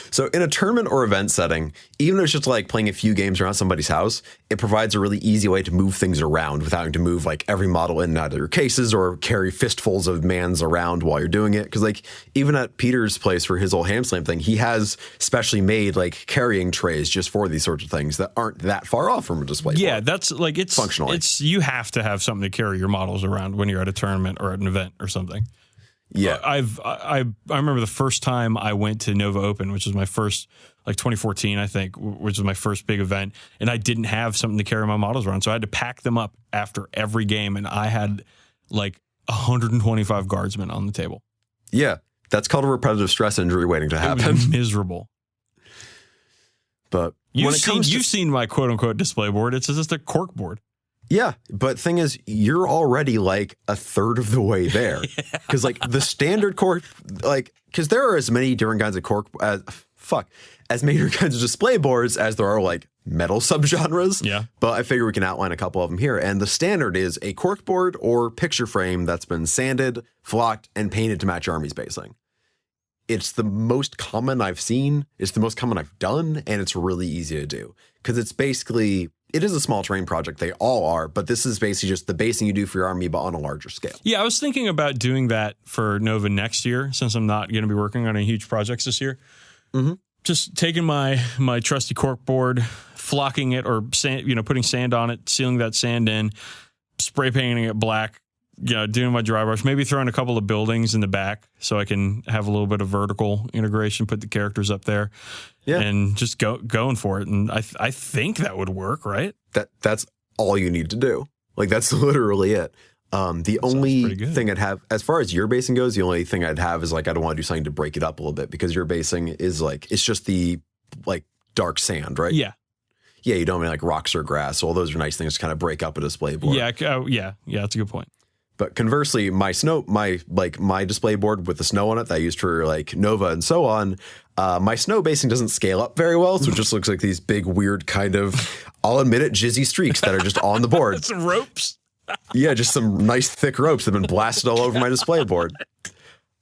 So in a tournament or event setting, even if it's just like playing a few games around somebody's house, it provides a really easy way to move things around without having to move like every model in and out of your cases or carry fistfuls of mans around while you're doing it. Because like even at Peter's place for his old ham slam thing, he has specially made like carrying trays just for these sorts of things that aren't that far off from a display board. Yeah, that's like it's functionally. It's you have to have something to carry your models around when you're at a tournament or at an event or something. Yeah, I remember the first time I went to Nova Open, which was my first, like 2014, I think, which was my first big event, and I didn't have something to carry my models around, so I had to pack them up after every game, and I had like 125 guardsmen on the table. Yeah, that's called a repetitive stress injury waiting to happen. It was miserable. But you've seen my quote unquote display board. It's just a cork board. Yeah, but thing is, you're already like a third of the way there. Because like the standard cork, like, because there are as many different kinds of cork, as many different kinds of display boards as there are like metal subgenres. Yeah. But I figure we can outline a couple of them here. And the standard is a cork board or picture frame that's been sanded, flocked, and painted to match your army's basing. It's the most common I've seen. It's the most common I've done. And it's really easy to do. Because it's basically... It is a small terrain project. They all are, but this is basically just the basing you do for your army, but on a larger scale. Yeah, I was thinking about doing that for Nova next year, since I'm not going to be working on any huge projects this year. Mm-hmm. Just taking my trusty cork board, flocking it or sand, putting sand on it, sealing that sand in, spray painting it black, doing my dry brush, maybe throwing a couple of buildings in the back so I can have a little bit of vertical integration, put the characters up there, and just going for it. And I think that would work, right? That's all you need to do. Like, that's literally it. The only thing I'd have, as far as your basing goes, the only thing I'd have is like, I'd want to do something to break it up a little bit, because your basing is like, it's just the like dark sand, right? Yeah. Yeah, you don't mean like rocks or grass. All those are nice things to kind of break up a display board. Yeah, that's a good point. But conversely, my display board with the snow on it that I used for like Nova and so on, my snow basing doesn't scale up very well, so it just looks like these big, weird kind of, I'll admit it, jizzy streaks that are just on the board. Some ropes. Yeah, just some nice thick ropes that have been blasted all over my display board.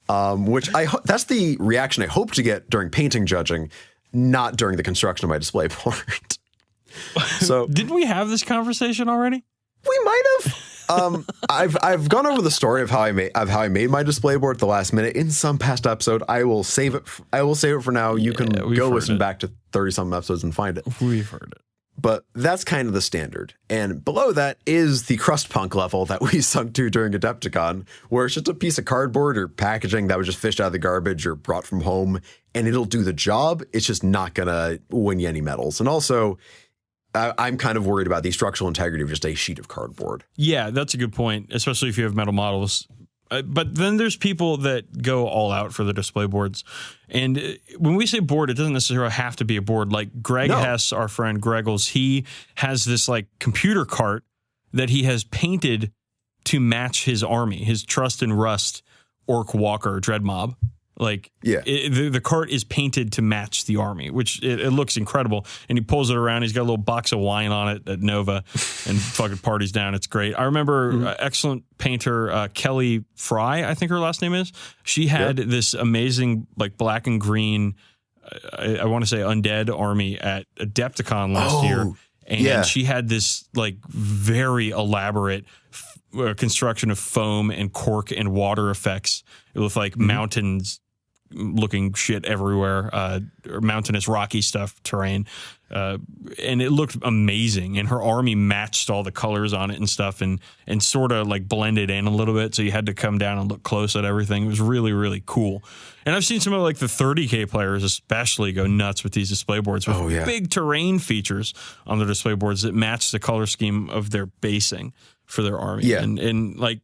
Which that's the reaction I hope to get during painting judging, not during the construction of my display board. So didn't we have this conversation already? We might have. I've gone over the story of how I made my display board at the last minute in some past episode. I will save it for now. You can go listen back to 30-something episodes and find it. We've heard it. But that's kind of the standard. And below that is the crust punk level that we sunk to during Adepticon, where it's just a piece of cardboard or packaging that was just fished out of the garbage or brought from home, and it'll do the job. It's just not going to win you any medals. And also, I'm kind of worried about the structural integrity of just a sheet of cardboard. Yeah, that's a good point, especially if you have metal models. But then there's people that go all out for the display boards. And when we say board, it doesn't necessarily have to be a board. Like Greg Hess, our friend Greggles, he has this like computer cart that he has painted to match his army, his Trust and Rust Orc Walker Dread Mob. Like, the cart is painted to match the army, which it looks incredible. And he pulls it around. He's got a little box of wine on it at Nova and fucking parties down. It's great. I remember excellent painter Kelly Fry, I think her last name is. She had this amazing, like, black and green, I want to say undead army at Adepticon last year. And she had this, like, very elaborate construction of foam and cork and water effects with, like, mountains looking shit everywhere, or mountainous rocky stuff terrain, and it looked amazing, and her army matched all the colors on it and stuff, and sort of like blended in a little bit, so you had to come down and look close at everything. It was really, really cool. And I've seen some of like the 30k players especially go nuts with these display boards with big terrain features on their display boards that match the color scheme of their basing for their army. And like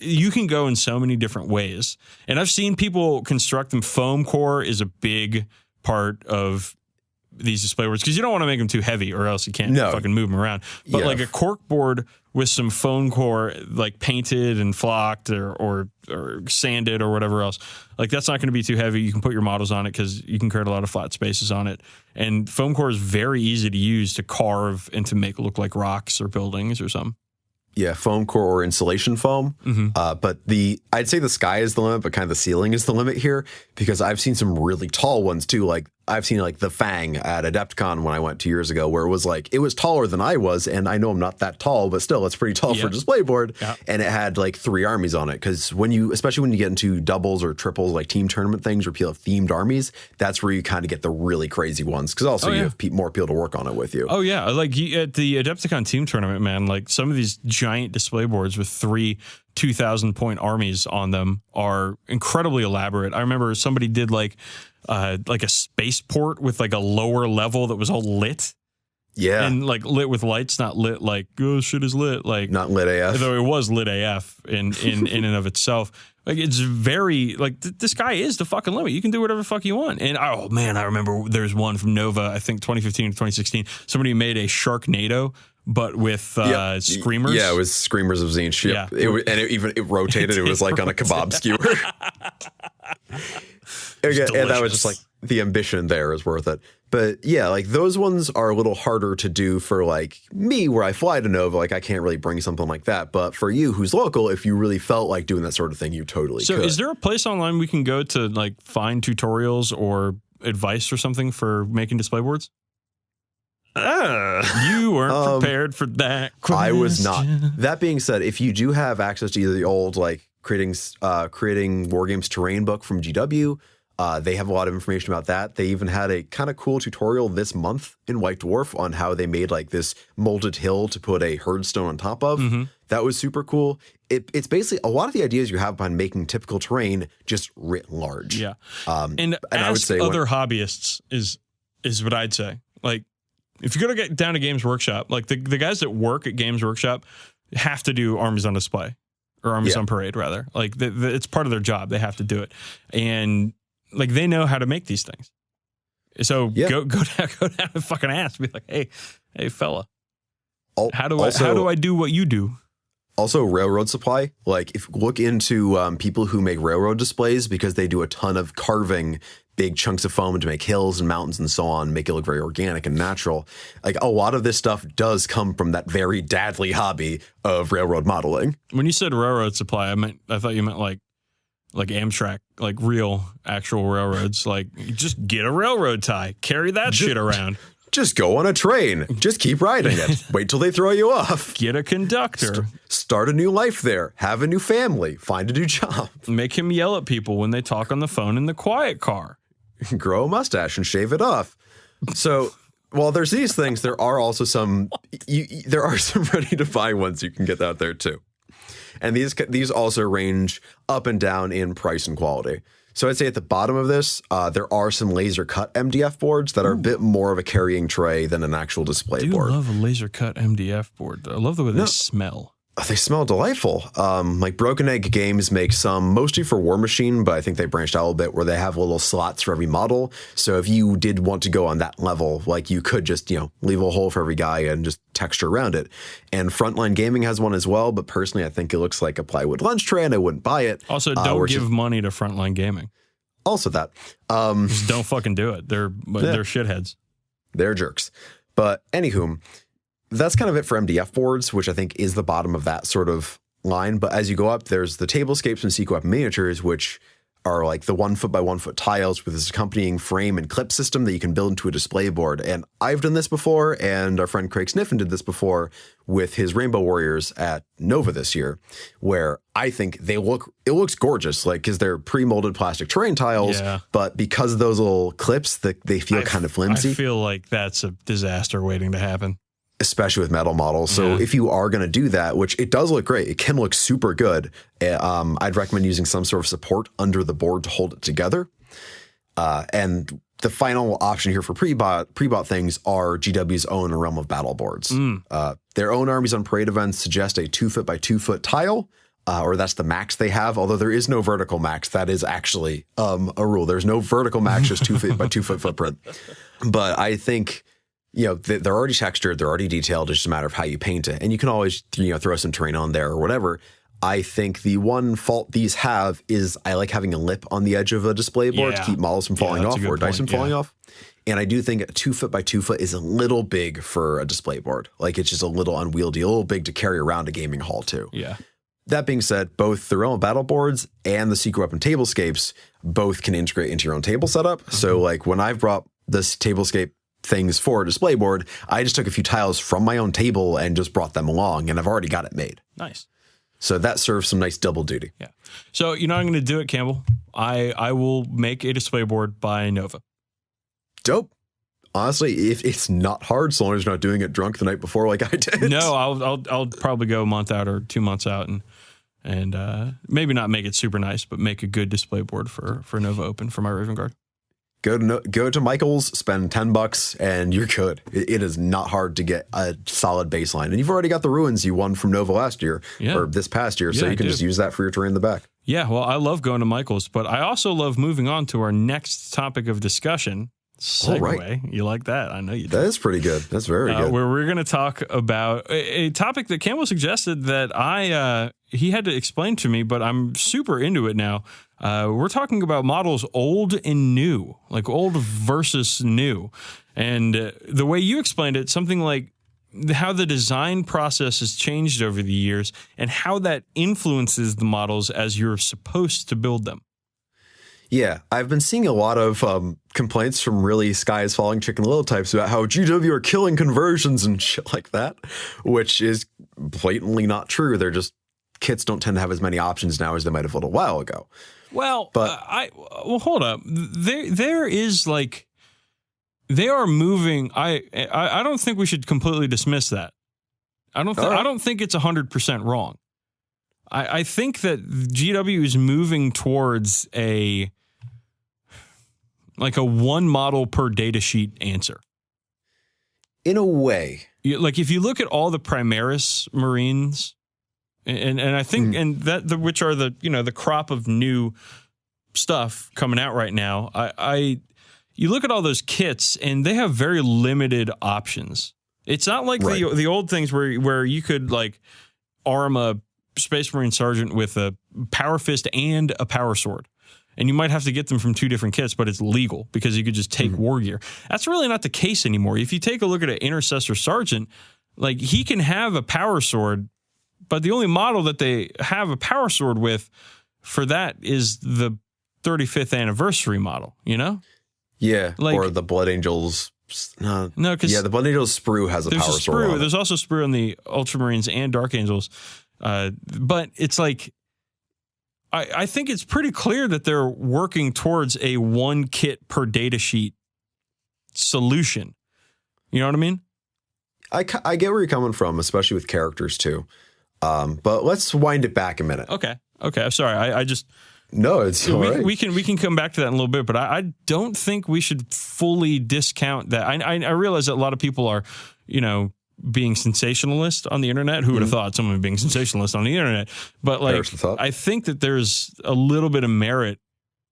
you can go in so many different ways. And I've seen people construct them. Foam core is a big part of these display boards because you don't want to make them too heavy or else you can't fucking move them around. But like a cork board with some foam core, like painted and flocked or sanded or whatever else, like that's not going to be too heavy. You can put your models on it because you can create a lot of flat spaces on it. And foam core is very easy to use to carve and to make look like rocks or buildings or something. Yeah, foam core or insulation foam. But I'd say the sky is the limit, but kind of the ceiling is the limit here, because I've seen some really tall ones too. Like I've seen like the Fang at Adepticon when I went 2 years ago, where it was taller than I was, and I know I'm not that tall, but still it's pretty tall for a display board. Yeah. And it had like 3 armies on it, because especially when you get into doubles or triples, like team tournament things where people have themed armies, that's where you kind of get the really crazy ones, because also you have more people to work on it with you. Oh yeah, like at the Adepticon team tournament, man, like some of these giant display boards with 3 2,000-point armies on them are incredibly elaborate. I remember somebody did like a spaceport with like a lower level that was all lit. Yeah. And like lit with lights, not lit like, oh, shit is lit. Like, not lit AF. Though it was lit AF in and of itself. Like, it's very, like, the sky is the fucking limit. You can do whatever the fuck you want. And, oh, man, I remember there's one from Nova, I think 2015 or 2016. Somebody made a Sharknado, but with screamers. Yeah, it was screamers of Tzeentch. Yep. Yeah. It rotated. It was like on a kebab skewer. And that was just like, the ambition there is worth it. But yeah, like those ones are a little harder to do for like me, where I fly to Nova. Like I can't really bring something like that. But for you who's local, if you really felt like doing that sort of thing, you totally could. So is there a place online we can go to like find tutorials or advice or something for making display boards? You weren't prepared for that question. I was not. That being said, if you do have access to either the old like creating Wargames terrain book from GW, they have a lot of information about that. They even had a kind of cool tutorial this month in White Dwarf on how they made like this molded hill to put a herdstone on top of. That was super cool. It's basically a lot of the ideas you have behind making typical terrain just writ large. Yeah. And I would say other hobbyists is what I'd say. Like, if you're going to get down to Games Workshop, like the guys that work at Games Workshop have to do armies on display, or armies on parade rather. Like it's part of their job. They have to do it. And like they know how to make these things. So go down and fucking ask. Be like, hey fella, how do I do what you do? Also, railroad supply. Like, if look into people who make railroad displays, because they do a ton of carving big chunks of foam to make hills and mountains and so on, make it look very organic and natural. Like, a lot of this stuff does come from that very dadly hobby of railroad modeling. When you said railroad supply, I thought you meant like Amtrak, like real actual railroads. Like, just get a railroad tie, carry that shit around. Just go on a train. Just keep riding it. Wait till they throw you off. Get a conductor. Start a new life there. Have a new family. Find a new job. Make him yell at people when they talk on the phone in the quiet car. Grow a mustache and shave it off. So while there's these things, there are also some ready to buy ones you can get out there too. And these also range up and down in price and quality. So I'd say at the bottom of this, there are some laser cut MDF boards that are a bit more of a carrying tray than an actual display board. I love a laser cut MDF board. I love the way they smell. They smell delightful. Like Broken Egg Games makes some, mostly for War Machine, but I think they branched out a little bit, where they have little slots for every model. So if you did want to go on that level, like you could just, leave a hole for every guy and just texture around it. And Frontline Gaming has one as well, but personally I think it looks like a plywood lunch tray and I wouldn't buy it. Also, don't give money to Frontline Gaming. Also that. Just don't fucking do it. They're shitheads. They're jerks. But anywho, that's kind of it for MDF boards, which I think is the bottom of that sort of line. But as you go up, there's the tablescapes and Sequep miniatures, which are like the 1 foot by 1 foot tiles with this accompanying frame and clip system that you can build into a display board. And I've done this before, and our friend Craig Sniffen did this before with his Rainbow Warriors at Nova this year, where I think it looks gorgeous, like, because they're pre-molded plastic terrain tiles, but because of those little clips, they feel kind of flimsy. I feel like that's a disaster waiting to happen. Especially with metal models. So if you are going to do that, which it does look great, it can look super good. I'd recommend using some sort of support under the board to hold it together. And the final option here for pre-bought things are GW's own Realm of Battle boards. Their own Armies on Parade events suggest a 2 foot by 2 foot tile, or that's the max they have. Although there is no vertical max. That is actually a rule. There's no vertical max, just 2 feet by 2 foot footprint. But I think, they're already textured, they're already detailed. It's just a matter of how you paint it. And you can always, throw some terrain on there or whatever. I think the one fault these have is I like having a lip on the edge of a display board to keep models from falling off or dice from falling off. And I do think a 2 foot by 2 foot is a little big for a display board. Like it's just a little unwieldy, a little big to carry around a gaming hall too. Yeah. That being said, both the Realm of Battle boards and the Secret Weapon tablescapes both can integrate into your own table setup. Mm-hmm. So like when I've brought this tablescape things for a display board, I just took a few tiles from my own table and just brought them along, and I've already got it made. Nice. So that serves some nice double duty. Yeah. So you know I'm going to do it, Campbell. I will make a display board by Nova. Dope. Honestly, if it's not hard, so long as you're not doing it drunk the night before like I did. No, I'll probably go a month out or 2 months out and maybe not make it super nice, but make a good display board for Nova Open for my Raven Guard. Go to Michael's, spend $10, and you're good. It is not hard to get a solid baseline, and you've already got the ruins you won from Nova last year or this past year, so you can just use that for your terrain in the back. Yeah, well, I love going to Michael's, but I also love moving on to our next topic of discussion. Segue. Right. You like that? I know you do. That is pretty good. That's very good. Where we're going to talk about a topic that Campbell suggested that he had to explain to me, but I'm super into it now. We're talking about models old and new, like old versus new. And the way you explained it, something like how the design process has changed over the years and how that influences the models as you're supposed to build them. Yeah, I've been seeing a lot of complaints from really sky is falling Chicken Little types about how GW are killing conversions and shit like that, which is blatantly not true. They're just, kits don't tend to have as many options now as they might have a little while ago. Well, but hold up. There is like, they are moving. I don't think we should completely dismiss that. I don't think it's 100% wrong. I think that GW is moving towards a one model per data sheet answer. In a way. Like if you look at all the Primaris Marines, and I think which are the crop of new stuff coming out right now, you look at all those kits and they have very limited options. It's not like the old things where you could like arm a Space Marine Sergeant with a Power Fist and a Power Sword. And you might have to get them from 2 different kits, but it's legal because you could just take war gear. That's really not the case anymore. If you take a look at an Intercessor Sergeant, like he can have a Power Sword, but the only model that they have a Power Sword with for that is the 35th anniversary model, you know? Yeah, like, or the Blood Angels. No, because the Blood Angels sprue has a Power Sword. There's also sprue on the Ultramarines and Dark Angels. But it's like, I think it's pretty clear that they're working towards a 1 kit per data sheet solution. You know what I mean? I get where you're coming from, especially with characters too. But let's wind it back a minute. Okay. I'm sorry. I just... No, it's all right. We can come back to that in a little bit, but I don't think we should fully discount that. I realize that a lot of people are, being sensationalist on the internet. Who would have thought someone being sensationalist on the internet? But like, I think that there's a little bit of merit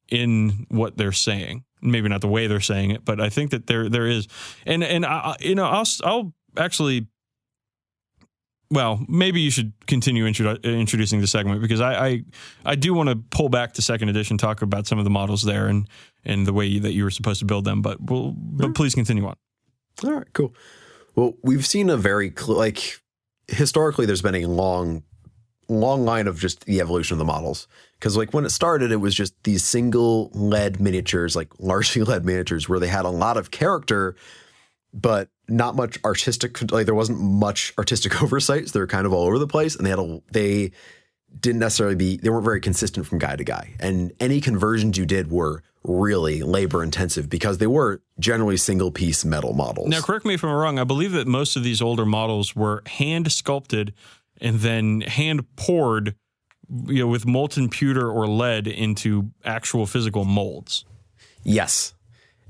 in what they're saying. Maybe not the way they're saying it, but I think that there is. And I'll actually. Well, maybe you should continue introducing the segment because I do want to pull back to second edition, talk about some of the models there and the way that you were supposed to build them. But please continue on. All right, cool. Well, we've seen a very historically, there's been a long line of just the evolution of the models. Because like when it started, it was just these single lead miniatures, like largely lead miniatures, where they had a lot of character, but not much artistic. Like there wasn't much artistic oversight. So they were kind of all over the place, and they didn't necessarily they weren't very consistent from guy to guy. And any conversions you did were really labor intensive because they were generally single piece metal models. Now, correct me if I'm wrong. I believe that most of these older models were hand sculpted and then hand poured, with molten pewter or lead into actual physical molds. Yes.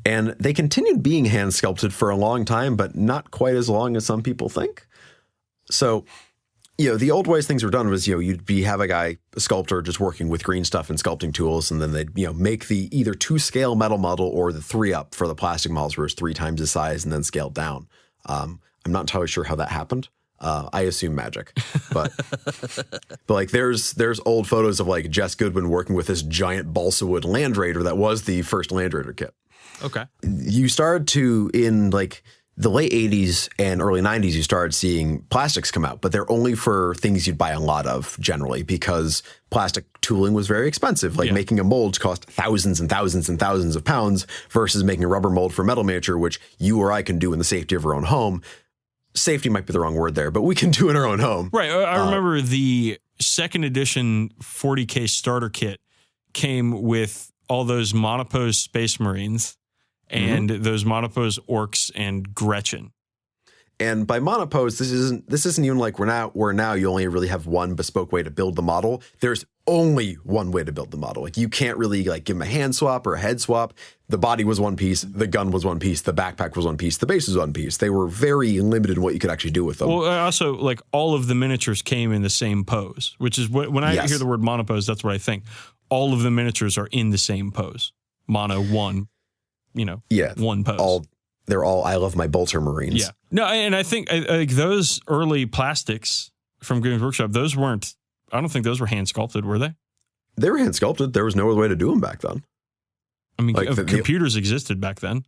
And they continued being hand sculpted for a long time, but not quite as long as some people think. So, the old ways things were done was, you'd have a sculptor just working with green stuff and sculpting tools, and then they'd, make the either 2-scale metal model or the 3-up for the plastic models where it's 3 times the size and then scaled down. I'm not entirely sure how that happened. I assume magic, but like there's old photos of like Jess Goodwin working with this giant balsa wood Land Raider that was the first Land Raider kit. Okay. You started to, in like the late 80s and early 90s, you started seeing plastics come out, but they're only for things you'd buy a lot of generally because plastic tooling was very expensive. Like making a mold cost thousands and thousands and thousands of pounds versus making a rubber mold for metal miniature, which you or I can do in the safety of our own home. Safety might be the wrong word there, but we can do in our own home. Right. I remember the second edition 40k starter kit came with all those monopose Space Marines and those monopose orcs and Gretchen. And by monopose, this isn't even like where now you only really have one bespoke way to build the model. There's only one way to build the model. Like you can't really like give them a hand swap or a head swap. The body was one piece, the gun was one piece, the backpack was one piece, the base was one piece. They were very limited in what you could actually do with them. Well, also like all of the miniatures came in the same pose, which is what when I hear the word monopose, that's what I think. All of the miniatures are in the same pose. Mono one, one pose. They're all I love my bolter Marines. Yeah. No, and I think like those early plastics from Games Workshop, I don't think those were hand sculpted, were they? They were hand sculpted. There was no other way to do them back then. I mean, like computers existed back then.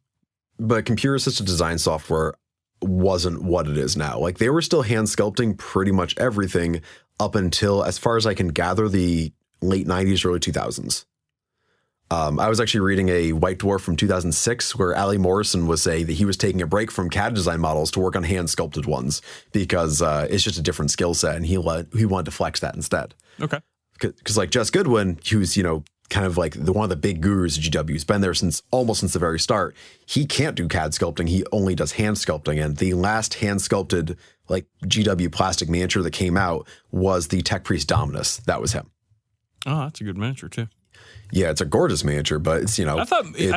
But computer-assisted design software wasn't what it is now. Like they were still hand sculpting pretty much everything up until, as far as I can gather, the late 90s, early 2000s. I was actually reading a White Dwarf from 2006 where Ali Morrison was saying that he was taking a break from CAD design models to work on hand sculpted ones because it's just a different skill set, and he wanted to flex that instead. Okay. Because like Jess Goodwin, who's kind of like one of the big gurus of GW, has been there almost since the very start. He can't do CAD sculpting; he only does hand sculpting. And the last hand sculpted like GW plastic miniature that came out was the Tech Priest Dominus. That was him. Oh, that's a good miniature too. Yeah, it's a gorgeous miniature, but it's I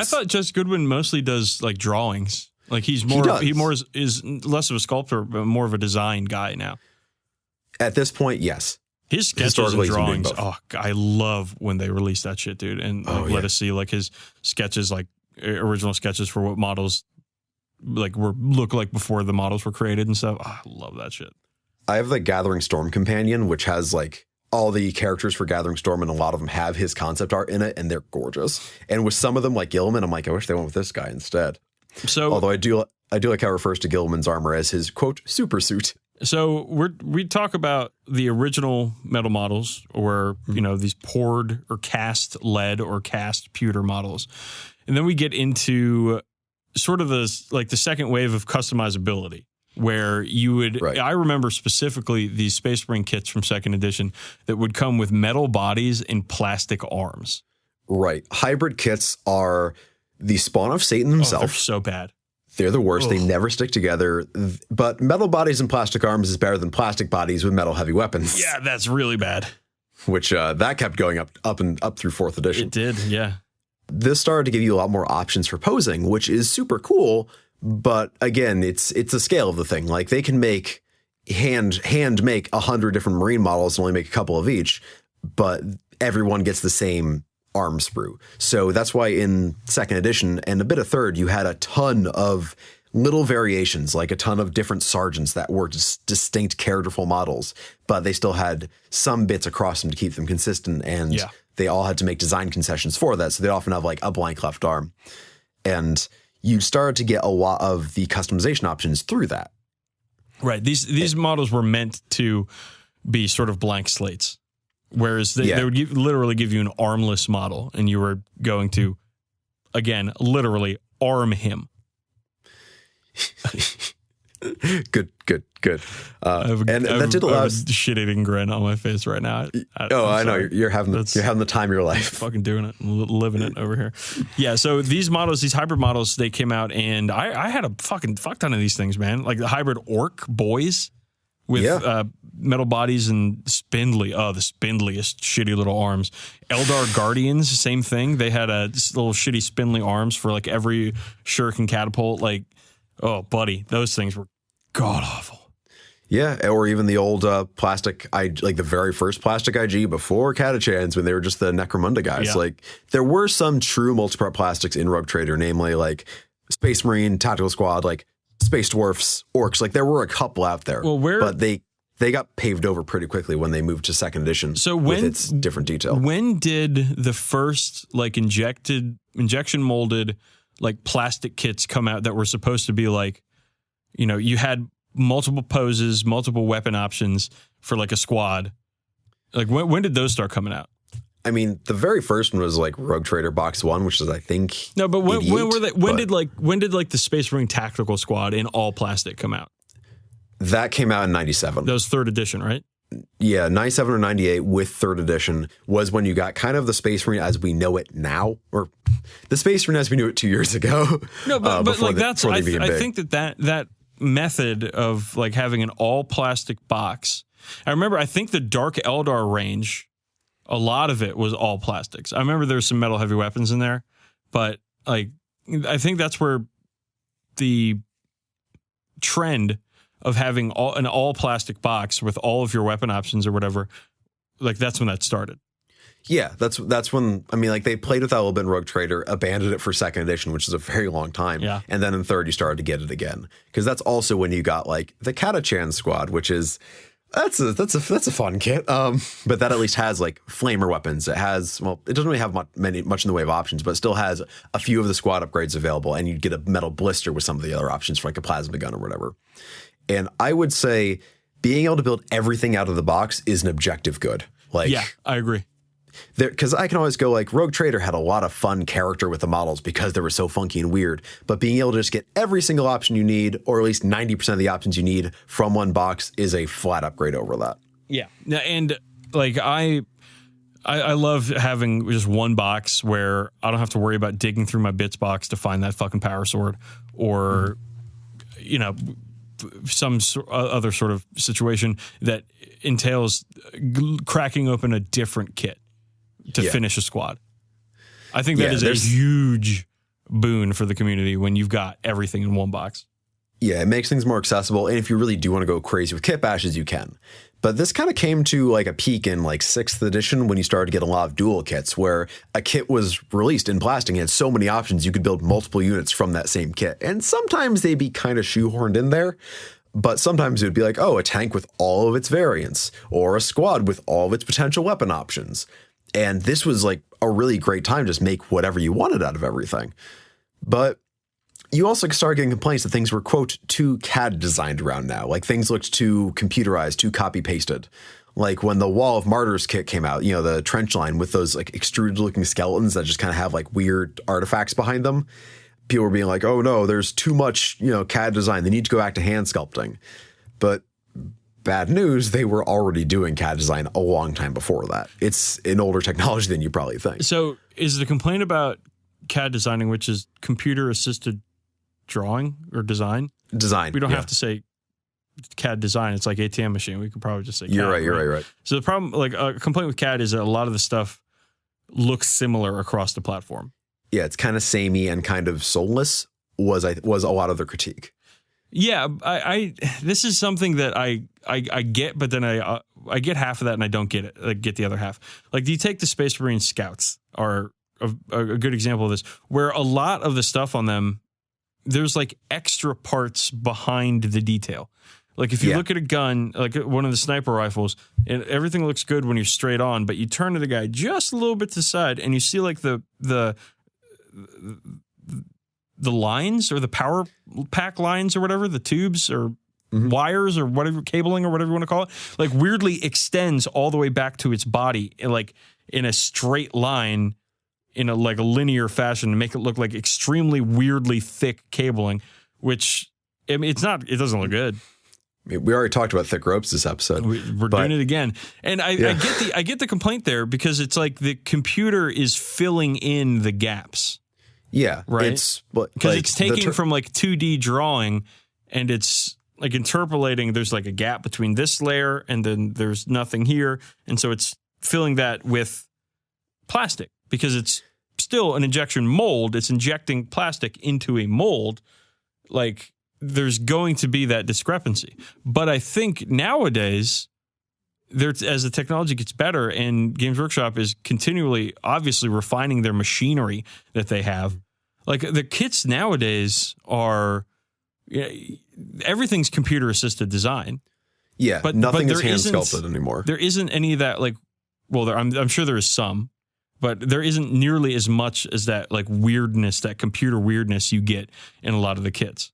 thought Jess Goodwin mostly does like drawings. Like is less of a sculptor, but more of a design guy now. At this point, yes. His sketches and drawings. Oh, I love when they release that shit, dude, and let us see like his sketches, like original sketches for what models like look like before the models were created and stuff. Oh, I love that shit. I have the Gathering Storm companion, which has like all the characters for Gathering Storm, and a lot of them have his concept art in it, and they're gorgeous. And with some of them, like Gilliman, I'm like, I wish they went with this guy instead. So, although I do like how it refers to Gilliman's armor as his quote super suit. So we talk about the original metal models, or these poured or cast lead or cast pewter models, and then we get into sort of the second wave of customizability, where you would, I remember specifically these Space Marine kits from second edition that would come with metal bodies and plastic arms. Right. Hybrid kits are the spawn of Satan himself. They're so bad. They're the worst. Ugh. They never stick together. But metal bodies and plastic arms is better than plastic bodies with metal heavy weapons. Yeah, that's really bad. Which that kept going up through fourth edition. It did, yeah. This started to give you a lot more options for posing, which is super cool. But again, it's a scale of the thing. Like they can make hand make 100 different Marine models and only make a couple of each, but everyone gets the same arm sprue. So that's why in second edition and a bit of third, you had a ton of little variations, like a ton of different sergeants that were just distinct characterful models, but they still had some bits across them to keep them consistent. And they all had to make design concessions for that. So they'd often have like a blank left arm. And you started to get a lot of the customization options through that. Right. These models were meant to be sort of blank slates, whereas they would literally give you an armless model, and you were going to, again, literally arm him. Good. I have a shit-eating grin on my face right now. I know you're having the time of your life. Fucking doing it, living it over here. Yeah. So these models, these hybrid models, they came out, and I had a fucking fuck ton of these things, man. Like the hybrid orc boys with metal bodies and spindly. Oh, the spindliest shitty little arms. Eldar Guardians, same thing. They had little shitty spindly arms for like every shuriken catapult. Like, oh, buddy, those things were god awful. Yeah, or even the old plastic, like the very first plastic IG before Catachans, when they were just the Necromunda guys. Yeah. Like there were some true multi-part plastics in Rogue Trader, namely like Space Marine, Tactical Squad, like Space Dwarfs, Orcs. Like there were a couple out there, but they got paved over pretty quickly when they moved to second edition. So with its different detail. When did the first like injection molded like plastic kits come out that were supposed to be like, you know, you had multiple poses, multiple weapon options for like a squad. Like when did those start coming out? I mean, the very first one was like Rogue Trader Box 1, which is I think no, but when were they? When but did the Space Marine Tactical Squad in all plastic come out? that came out in 97. That was 3rd edition, right? Yeah, 97 or 98 with 3rd edition was when you got kind of the Space Marine as we know it now, or the Space Marine as we knew it 2 years ago. No, but like that's I think that method of like having an all plastic box. I remember. I think the Dark Eldar range, a lot of it was all plastics. I remember there was some metal heavy weapons in there, but like I think that's where the trend of having an all plastic box with all of your weapon options or whatever, like that's when that started. Yeah, that's when, I mean, like they played with that a little bit in Rogue Trader, abandoned it for 2nd edition, which is a very long time. Yeah. And then in 3rd, you started to get it again. Because that's also when you got like the Katachan squad, which is, that's a fun kit. But that at least has like flamer weapons. It has, well, it doesn't really have much in the way of options, but it still has a few of the squad upgrades available. And you get a metal blister with some of the other options for like a plasma gun or whatever. And I would say being able to build everything out of the box is an objective good. Like, yeah, I agree. Because I can always go like Rogue Trader had a lot of fun character with the models because they were so funky and weird. But being able to just get every single option you need, or at least 90% of the options you need from one box, is a flat upgrade over that. Yeah, and like I love having just one box where I don't have to worry about digging through my bits box to find that fucking power sword, or you know, some other sort of situation that entails cracking open a different kit to finish a squad. I think that is a huge boon for the community when you've got everything in one box. Yeah, it makes things more accessible. And if you really do want to go crazy with kit bashes, you can. But this kind of came to like a peak in like 6th edition when you started to get a lot of dual kits where a kit was released in plastic and had so many options you could build multiple units from that same kit. And sometimes they'd be kind of shoehorned in there. But sometimes it would be like, oh, a tank with all of its variants, or a squad with all of its potential weapon options. And this was like a really great time to just make whatever you wanted out of everything. But you also started getting complaints that things were, quote, too CAD designed around now. Like things looked too computerized, too copy pasted. Like when the Wall of Martyrs kit came out, you know, the trench line with those like extruded looking skeletons that just kind of have like weird artifacts behind them. People were being like, oh no, there's too much, you know, CAD design. They need to go back to hand sculpting. But bad news, they were already doing CAD design a long time before that. It's an older technology than you probably think. So is the complaint about CAD designing, which is computer assisted drawing or design? Design. We don't have to say CAD design. It's like ATM machine. We could probably just say CAD. You're right. So the problem, like a complaint with CAD is that a lot of the stuff looks similar across the platform. Yeah, it's kind of samey and kind of soulless was a lot of the critique. Yeah, I this is something that I get, but then I get half of that and I don't get it. I get the other half. Like, do you take the Space Marine Scouts are a good example of this, where a lot of the stuff on them, there's like extra parts behind the detail. Like if you look at a gun, like one of the sniper rifles, and everything looks good when you're straight on, but you turn to the guy just a little bit to the side and you see like the lines or the power pack lines or whatever, the tubes or wires or whatever, cabling or whatever you want to call it, like weirdly extends all the way back to its body, like in a straight line, in a like a linear fashion, to make it look like extremely weirdly thick cabling, which I mean, it doesn't look good. We already talked about thick ropes this episode. We're doing it again. And I get the complaint there because it's like the computer is filling in the gaps. Yeah. Right. Because like, it's taking from like 2D drawing and it's like interpolating. There's like a gap between this layer and then there's nothing here. And so it's filling that with plastic because it's still an injection mold. It's injecting plastic into a mold. Like, there's going to be that discrepancy. But I think nowadays, as the technology gets better and Games Workshop is continually, obviously, refining their machinery that they have, like the kits nowadays are, everything's computer-assisted design. Yeah, but nothing is hand-sculpted anymore. There isn't any of that, like, well, I'm sure there is some, but there isn't nearly as much as that like weirdness, that computer weirdness you get in a lot of the kits.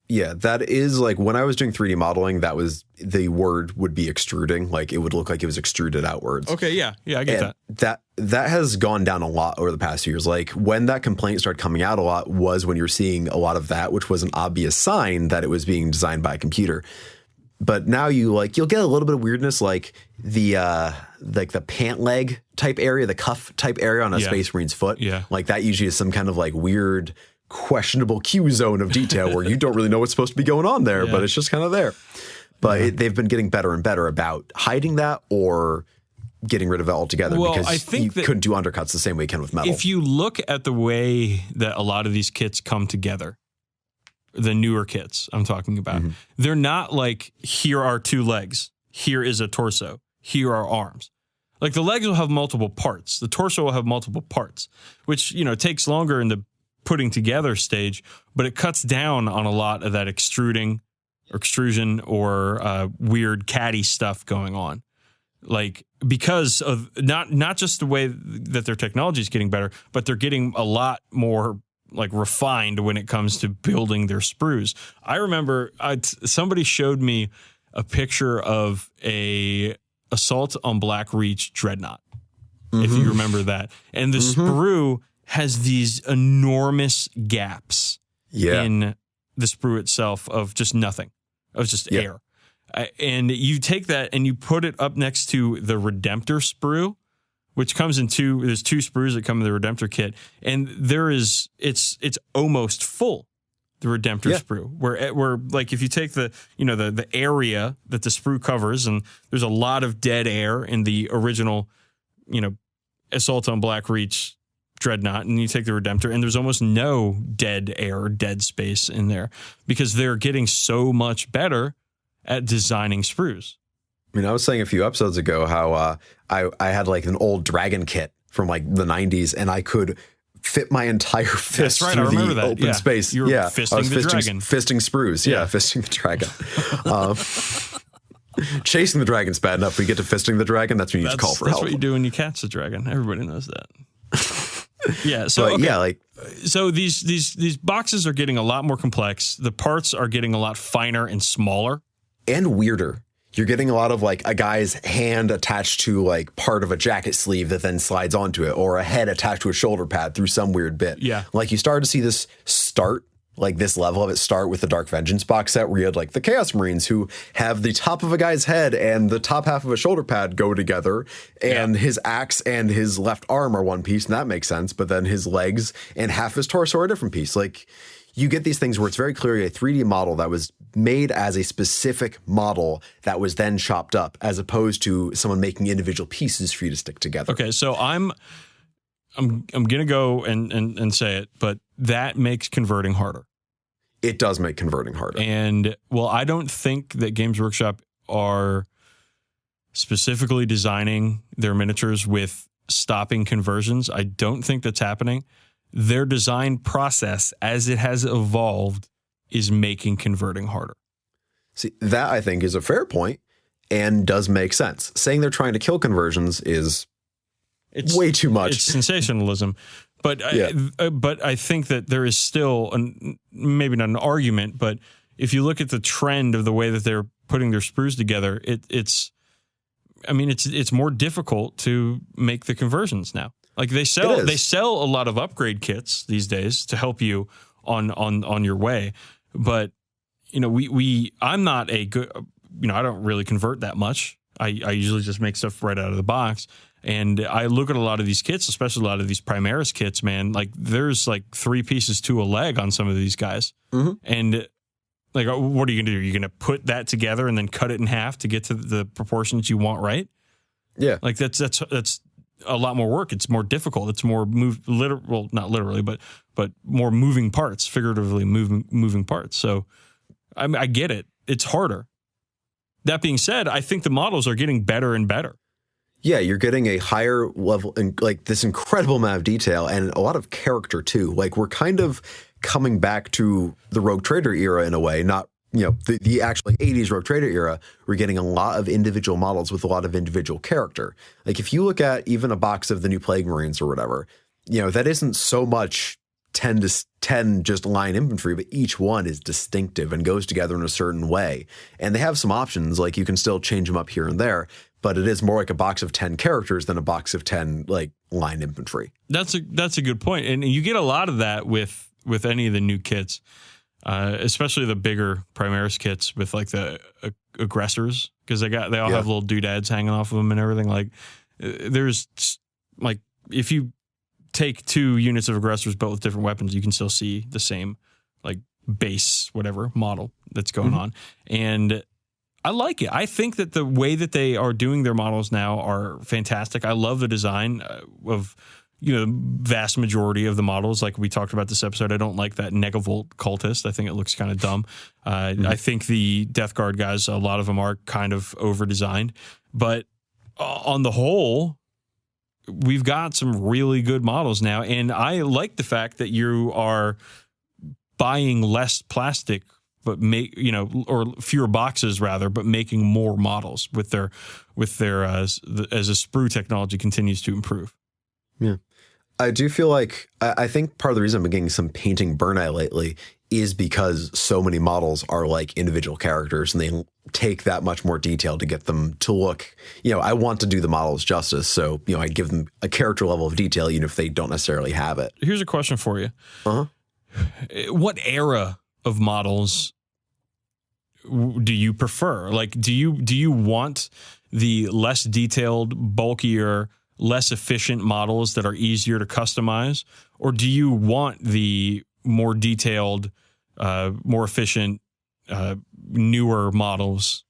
Yeah, that is like when I was doing 3D modeling, that was the word would be extruding. Like it would look like it was extruded outwards. Okay, yeah, I get that. That has gone down a lot over the past years. Like when that complaint started coming out a lot was when you're seeing a lot of that, which was an obvious sign that it was being designed by a computer. But now you'll get a little bit of weirdness, like the pant leg type area, the cuff type area on a Space Marine's foot. Yeah. Like that usually is some kind of like weird, questionable Q zone of detail where you don't really know what's supposed to be going on there, but it's just kind of there. But they've been getting better and better about hiding that or getting rid of it altogether, because I think you couldn't do undercuts the same way you can with metal. If you look at the way that a lot of these kits come together, the newer kits I'm talking about, they're not like, here are 2 legs, here is a torso, here are arms. Like the legs will have multiple parts. The torso will have multiple parts, which, takes longer in the putting together stage, but it cuts down on a lot of that extrusion or weird catty stuff going on. Like, because of not just the way that their technology is getting better, but they're getting a lot more like refined when it comes to building their sprues. I remember somebody showed me a picture of a Assault on Black Reach Dreadnought, if you remember that. And the sprue has these enormous gaps in the sprue itself of just nothing, of just air. And you take that and you put it up next to the Redemptor sprue, which comes in there's 2 sprues that come in the Redemptor kit. And it's almost full, the Redemptor sprue, where like if you take the area that the sprue covers, and there's a lot of dead air in the original, Assault on Black Reach Dreadnought, and you take the Redemptor, and there's almost no dead air or dead space in there because they're getting so much better at designing sprues. I mean, I was saying a few episodes ago how I had like an old Dragon kit from like the 90s, and I could fit my entire fist through the open space. You were fisting the dragon. Fisting sprues. Yeah, fisting the dragon. Chasing the dragon's bad enough. We get to fisting the dragon, that's when you call for help. That's what you do when you catch the dragon. Everybody knows that. Yeah. So so these boxes are getting a lot more complex. The parts are getting a lot finer and smaller and weirder. You're getting a lot of like a guy's hand attached to like part of a jacket sleeve that then slides onto it, or a head attached to a shoulder pad through some weird bit. Yeah. Like you started to see this this level of it start with the Dark Vengeance box set, where you had like the Chaos Marines who have the top of a guy's head and the top half of a shoulder pad go together, and his axe and his left arm are one piece, and that makes sense. But then his legs and half his torso are a different piece. Like you get these things where it's very clearly a 3D model that was made as a specific model that was then chopped up, as opposed to someone making individual pieces for you to stick together. Okay, so I'm gonna go and say it, but that makes converting harder. It does make converting harder. And well, I don't think that Games Workshop are specifically designing their miniatures with stopping conversions. I don't think that's happening. Their design process, as it has evolved, is making converting harder. See, that I think is a fair point and does make sense. Saying they're trying to kill conversions is way too much. It's sensationalism. But I think that there is still, maybe not an argument, but if you look at the trend of the way that they're putting their sprues together, it's more difficult to make the conversions now. Like they sell a lot of upgrade kits these days to help you on your way. But I'm not a good, I don't really convert that much. I usually just make stuff right out of the box. And I look at a lot of these kits, especially a lot of these Primaris kits, man, like there's like 3 pieces to a leg on some of these guys. Mm-hmm. And like, what are you going to do? You're going to put that together and then cut it in half to get to the proportions you want, right? Yeah. Like that's a lot more work. It's more difficult. It's more not literally, but more moving parts, figuratively moving parts. So I get it. It's harder. That being said, I think the models are getting better and better. Yeah, you're getting a higher level and like this incredible amount of detail and a lot of character too. Like we're kind of coming back to the Rogue Trader era in a way, not the actually 80s Rogue Trader era, we're getting a lot of individual models with a lot of individual character. Like if you look at even a box of the new Plague Marines or whatever, that isn't so much 10 to 10 just line infantry, but each one is distinctive and goes together in a certain way. And they have some options, like you can still change them up here and there, but it is more like a box of 10 characters than a box of 10 like line infantry. That's a good point. And you get a lot of that with any of the new kits, especially the bigger Primaris kits with like the aggressors, because they all have little doodads hanging off of them and everything. Like there's like, if you take 2 units of aggressors built with different weapons, you can still see the same like base whatever model that's going on. And I like it. I think that the way that they are doing their models now are fantastic. I love the design of vast majority of the models. Like we talked about this episode, I don't like that Negavolt cultist. I think it looks kind of dumb. I think the Death Guard guys, a lot of them are kind of over designed, but on the whole, we've got some really good models now. And I like the fact that you are buying less plastic, but or fewer boxes rather, but making more models with their as a sprue technology continues to improve. Yeah. I do feel like, I think part of the reason I've been getting some painting burnout lately is because so many models are like individual characters and they take that much more detail to get them to look, I want to do the models justice. So, I give them a character level of detail, even if they don't necessarily have it. Here's a question for you. What era of models do you prefer? Like, do you want the less detailed, bulkier, less efficient models that are easier to customize? Or do you want the more detailed, more efficient, newer models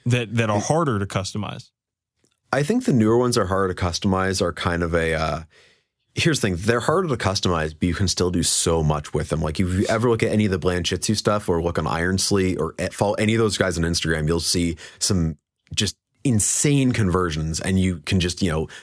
that are harder to customize? I think the newer ones are harder to customize are kind of here's the thing. They're harder to customize, but you can still do so much with them. Like if you ever look at any of the Blanchitsu stuff or look on Iron Sleet or follow any of those guys on Instagram, you'll see some just insane conversions, and you can just,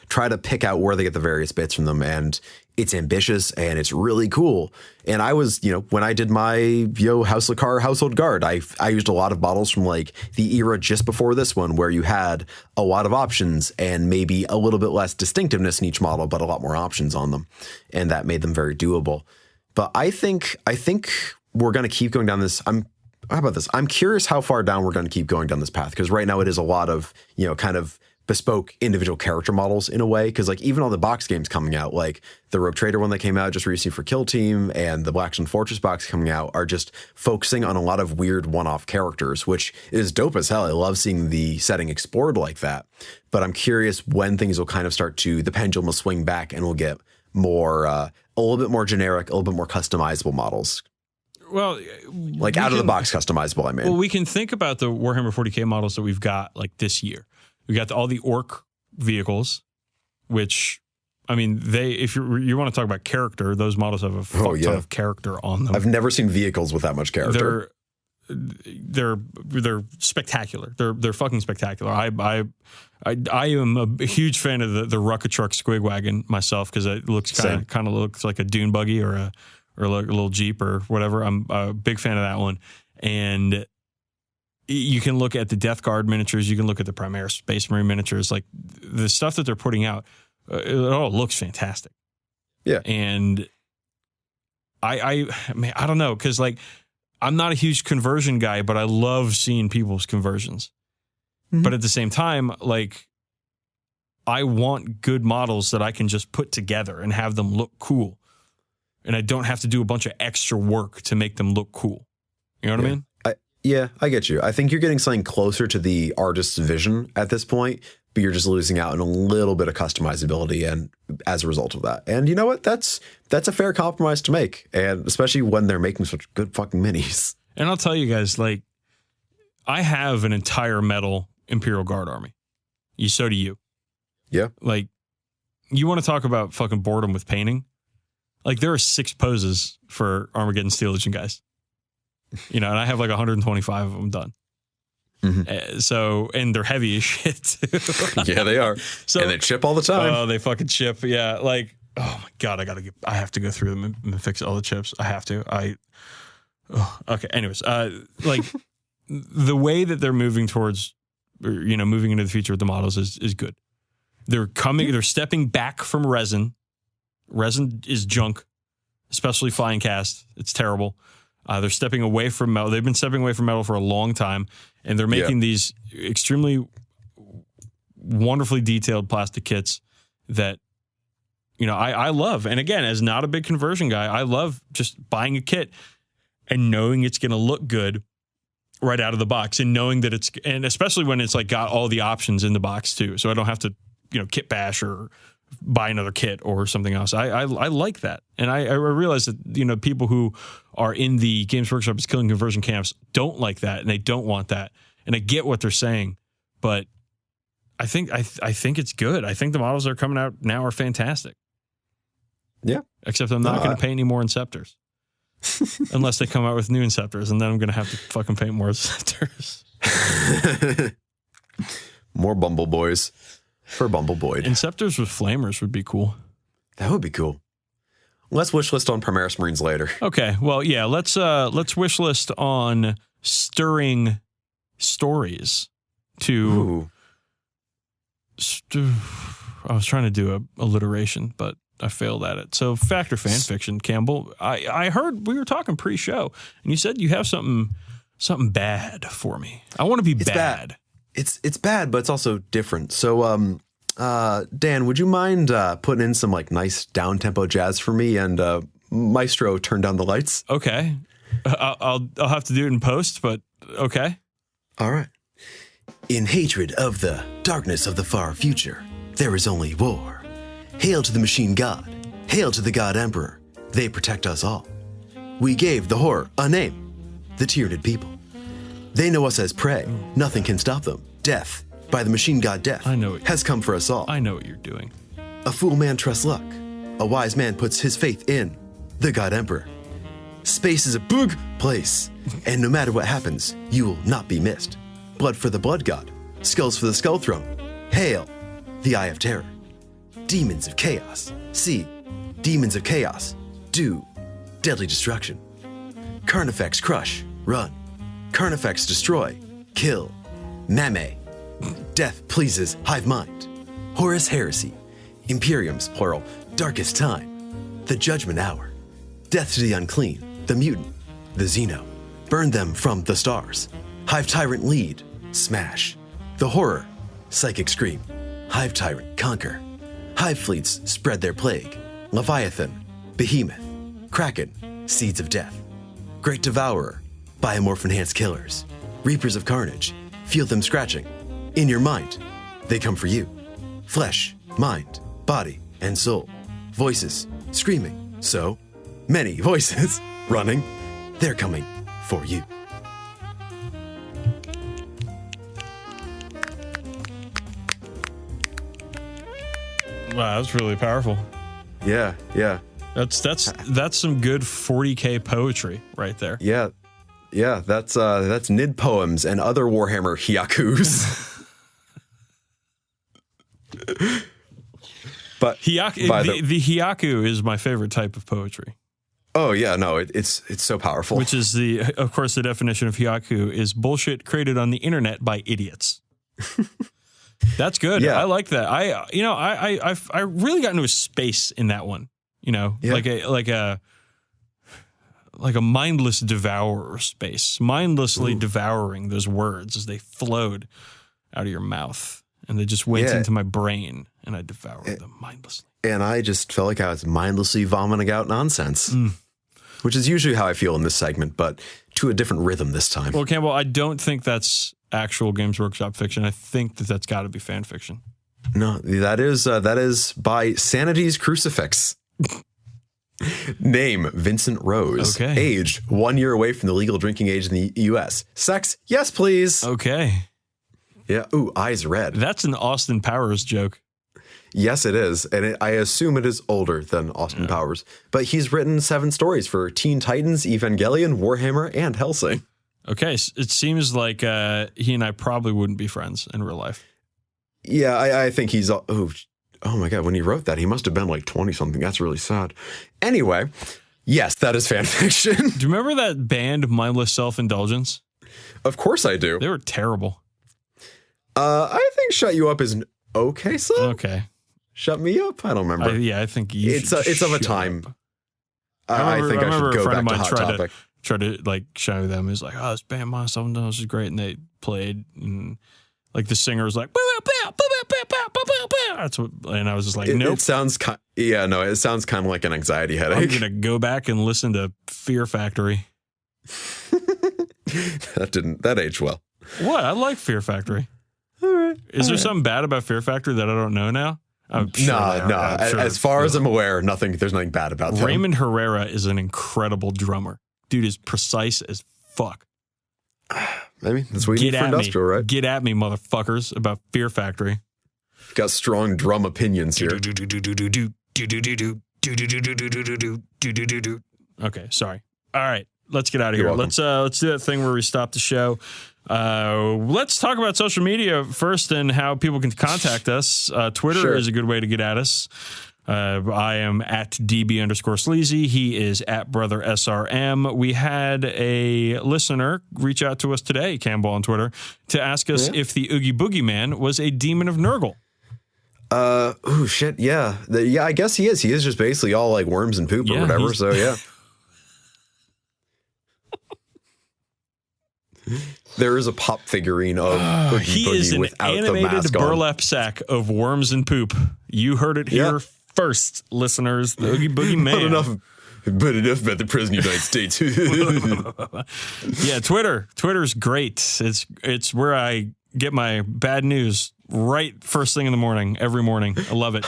try to pick out where they get the various bits from them. And it's ambitious and it's really cool. And I was, when I did my House Lakar Household Guard, I used a lot of models from like the era just before this one, where you had a lot of options and maybe a little bit less distinctiveness in each model, but a lot more options on them. And that made them very doable. But I think we're going to keep going down this. How about this? I'm curious how far down we're going to keep going down this path, because right now it is a lot of, kind of bespoke individual character models in a way. Because like even all the box games coming out, like the Rogue Trader one that came out just recently for Kill Team and the Blackstone Fortress box coming out, are just focusing on a lot of weird one-off characters, which is dope as hell. I love seeing the setting explored like that. But I'm curious when things will kind of start to, the pendulum will swing back and we'll get more, a little bit more generic, a little bit more customizable models. Well, like out of the box customizable, I mean. Well, we can think about the Warhammer 40k models that we've got like this year. We got all the Orc vehicles, which, I mean, if you want to talk about character, those models have a fuck ton of character on them. I've never seen vehicles with that much character. They're spectacular. They're fucking spectacular. I am a huge fan of the Rucka Truck Squig Wagon myself, because it looks kind of looks like a dune buggy or like a little Jeep or whatever. I'm a big fan of that one. And you can look at the Death Guard miniatures. You can look at the Primaris Space Marine miniatures. Like the stuff that they're putting out, it all looks fantastic. Yeah. And I don't know, because like I'm not a huge conversion guy, but I love seeing people's conversions. Mm-hmm. But at the same time, like I want good models that I can just put together and have them look cool. And I don't have to do a bunch of extra work to make them look cool. You know what I mean? I get you. I think you're getting something closer to the artist's vision at this point, but you're just losing out on a little bit of customizability and as a result of that. And you know what? That's a fair compromise to make. And especially when they're making such good fucking minis. And I'll tell you guys, like, I have an entire metal Imperial Guard army. So do you. Yeah. Like, you want to talk about fucking boredom with painting? Like, there are 6 poses for Armageddon Steel Legion guys. And I have like 125 of them done. Mm-hmm. And they're heavy as shit too. Yeah, they are. And they chip all the time. Oh, they fucking chip. Yeah. Like, oh my God, I have to go through them and fix all the chips. I have to. Okay. Anyways, like the way that they're moving towards, or, moving into the future with the models is good. They're stepping back from resin. Resin is junk, especially flying cast. It's terrible. They're stepping away from metal. They've been stepping away from metal for a long time, and they're making these extremely wonderfully detailed plastic kits that, I love. And again, as not a big conversion guy, I love just buying a kit and knowing it's going to look good right out of the box, and knowing that and especially when it's like got all the options in the box too. So I don't have to, kit bash or buy another kit or something else. I like that. And I realize that, people who are in the Games Workshop is Killing conversion camps don't like that, and they don't want that. And I get what they're saying, but I think it's good. I think the models that are coming out now are fantastic. Yeah. Except I'm not going to pay any more Inceptors. Unless they come out with new Inceptors, and then I'm going to have to fucking paint more Inceptors. More Bumble Boys for Bumble Boyd. Inceptors with flamers would be cool. That would be cool. Let's wish list on Primaris Marines later. Okay, well, yeah, let's wish list on stirring stories to. I was trying to do a alliteration, but I failed at it. So Factor fan fiction, Campbell. I heard we were talking pre-show, and you said you have something bad for me. I want to be bad. It's bad, but it's also different. So, Dan, would you mind putting in some like nice down tempo jazz for me, and Maestro, turn down the lights? Okay, I'll have to do it in post, but okay. All right. In hatred of the darkness of the far future, there is only war. Hail to the machine god. Hail to the god emperor. They protect us all. We gave the horror a name. The Tyranid people. They know us as prey. Nothing can stop them. Death, by the machine god Death, has come for us all. I know what you're doing. A fool man trusts luck. A wise man puts his faith in the god emperor. Space is a big place, and no matter what happens, you will not be missed. Blood for the blood god. Skulls for the skull throne. Hail, the eye of terror. Demons of chaos. See, demons of chaos. Do deadly destruction. Carnifex crush. Run. Carnifex destroy. Kill. Mame. Death pleases hive mind. Horus heresy. Imperiums, plural. Darkest time. The judgment hour. Death to the unclean. The mutant. The Xeno. Burn them from the stars. Hive tyrant lead. Smash. The horror. Psychic scream. Hive tyrant conquer. Hive fleets spread their plague. Leviathan. Behemoth. Kraken. Seeds of death. Great devourer. Biomorph-enhanced killers. Reapers of carnage. Feel them scratching. In your mind. They come for you. Flesh, mind, body, and soul. Voices. Screaming. So many voices. Running. They're coming for you. Wow, that's really powerful. Yeah. That's some good 40k poetry right there. Yeah, that's Nid poems and other Warhammer hyakus. But the hyaku is my favorite type of poetry. Oh yeah, no, it's so powerful. Which is of course the definition of hyaku is bullshit created on the internet by idiots. That's good. Yeah. I like that. I really got into a space in that one. Like a mindless devourer space, mindlessly devouring those words as they flowed out of your mouth, and they just went into my brain, and I devoured them mindlessly. And I just felt like I was mindlessly vomiting out nonsense, which is usually how I feel in this segment, but to a different rhythm this time. Well, Campbell, I don't think that's actual Games Workshop fiction. I think that's got to be fan fiction. No, that is by Sanity's Crucifix. Name, Vincent Rose. Okay. Age, 1 year away from the legal drinking age in the U.S. Sex, yes, please. Okay. Yeah. Ooh, eyes red. That's an Austin Powers joke. Yes, it is. And I assume it is older than Austin Powers. But he's written 7 stories for Teen Titans, Evangelion, Warhammer, and Hellsing. Okay. It seems like he and I probably wouldn't be friends in real life. Yeah, I think he's... Oh my God, when he wrote that, he must have been like 20-something. That's really sad. Anyway, Yes, that is fan fiction. Do you remember that band Mindless Self-Indulgence? Of course I do. They were terrible. I think Shut You Up is an okay song. Okay. Shut Me Up? I don't remember. I think you it's of a time. Up. I think I should go back to Hot Topic. Tried to like show them. He's like, oh, this band Mindless Self-Indulgence is great. And they played and like the singer was like, that's what, and I was just like, nope. It sounds it sounds kind of like an anxiety headache. I'm going to go back and listen to Fear Factory. That aged well. What? I like Fear Factory. All right. Is there something bad about Fear Factory that I don't know now? I'm sure no. Sure. As far as I'm aware, there's nothing bad about them. Raymond Herrera is an incredible drummer. Dude is precise as fuck. Maybe that's what you need for industrial, right? Get at me, motherfuckers, about Fear Factory. Got strong drum opinions here. Okay, sorry. All right, let's get out of here. Let's do that thing where we stop the show. Let's talk about social media first and how people can contact us. Twitter is a good way to get at us. I am at DB_sleazy. He is at Brother SRM. We had a listener reach out to us today, Campbell on Twitter, to ask us if the Oogie Boogie Man was a demon of Nurgle. Oh shit, yeah. I guess he is. He is just basically all like worms and poop or whatever. So yeah. There is a pop figurine of Oogie he Boogie is an without animated the mask burlap sack of worms and poop. You heard it here first, listeners. The Oogie Boogie Man. But enough about the President of the United States. Yeah, Twitter. Twitter's great. It's where I get my bad news right first thing in the morning, every morning. I love it.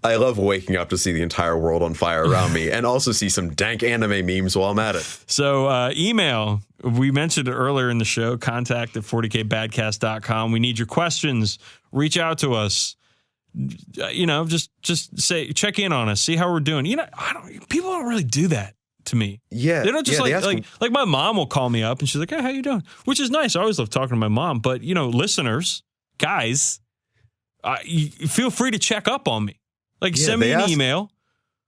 I love waking up to see the entire world on fire around me and also see some dank anime memes while I'm at it. So email, we mentioned it earlier in the show, contact@40kbadcast.com. We need your questions. Reach out to us. Just say, check in on us, see how we're doing. People don't really do that to me. Yeah. They don't just like my mom will call me up and she's like, hey, how you doing? Which is nice. I always love talking to my mom, but listeners, guys, you feel free to check up on me. Like, send me an email.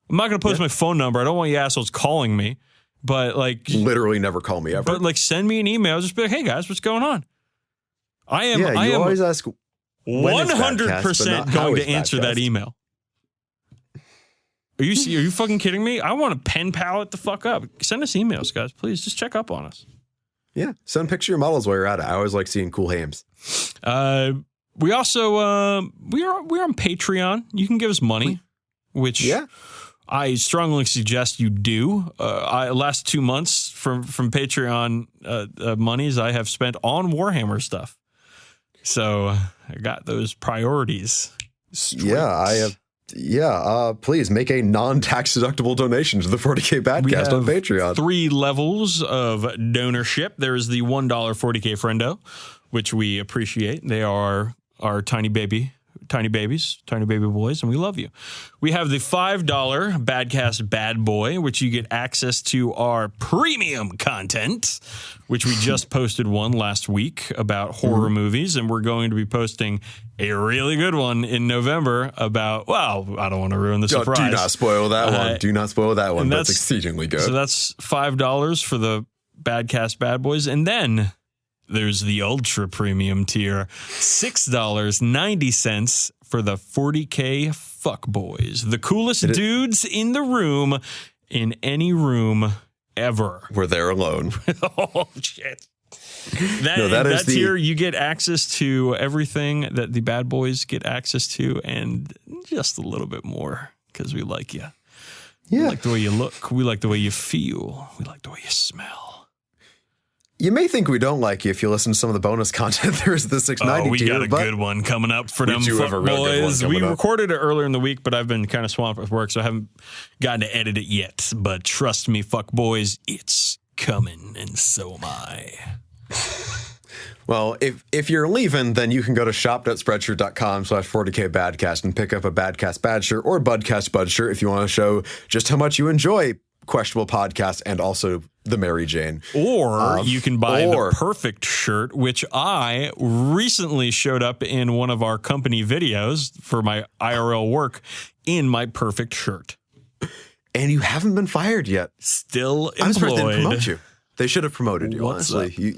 I'm not going to post my phone number. I don't want you assholes calling me, but literally never call me ever. But send me an email. Just be like, hey guys, what's going on? I am always ask 100% going to answer that email. Are you fucking kidding me? I want to pen pal it the fuck up. Send us emails, guys. Please just check up on us. Yeah. Send picture your models while you're at it. I always like seeing cool hams. We also we're on Patreon. You can give us money, which I strongly suggest you do. Last 2 months from Patreon monies I have spent on Warhammer stuff. So I got those priorities straight. Yeah, I have. Yeah, please make a non-tax deductible donation to the 40k Badcast on Patreon. 3 levels of donorship. There is the $1 40k friendo, which we appreciate. They are our tiny baby boys, and we love you. We have the $5 Badcast Bad Boy, which you get access to our premium content, which we just posted one last week about horror movies, and we're going to be posting a really good one in November about, I don't want to ruin the surprise. Do not spoil that one. Do not spoil that one. That's exceedingly good. So that's $5 for the Badcast Bad Boys, and then there's the ultra premium tier, $6.90 for the 40k Fuck Boys, the coolest dudes in the room, in any room ever. We're there alone. Oh shit! That tier, you get access to everything that the Bad Boys get access to, and just a little bit more because we like you. Yeah, we like the way you look. We like the way you feel. We like the way you smell. You may think we don't like you if you listen to some of the bonus content. There's the 690 we tier. Got a good one coming up for them fuck boys. We recorded it earlier in the week, but I've been kind of swamped with work, so I haven't gotten to edit it yet. But trust me, fuck boys, it's coming, and so am I. Well, if you're leaving, then you can go to shop.spreadshirt.com/40k Badcast and pick up a Badcast Bad shirt or Budcast Bud shirt if you want to show just how much you enjoy Questionable Podcast and also the Mary Jane. Or you can buy the perfect shirt, which I recently showed up in one of our company videos for my IRL work in my perfect shirt. And you haven't been fired yet. Still employed. I'm surprised they didn't promote you. They should have promoted you, honestly.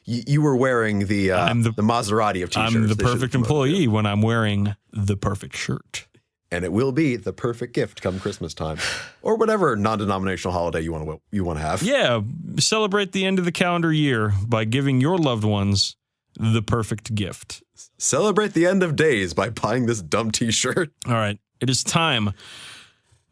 You were wearing the Maserati of T-shirts. I'm the perfect employee when I'm wearing the perfect shirt. And it will be the perfect gift come Christmas time, or whatever non-denominational holiday you want to have. Yeah, celebrate the end of the calendar year by giving your loved ones the perfect gift. Celebrate the end of days by buying this dumb T-shirt. All right, it is time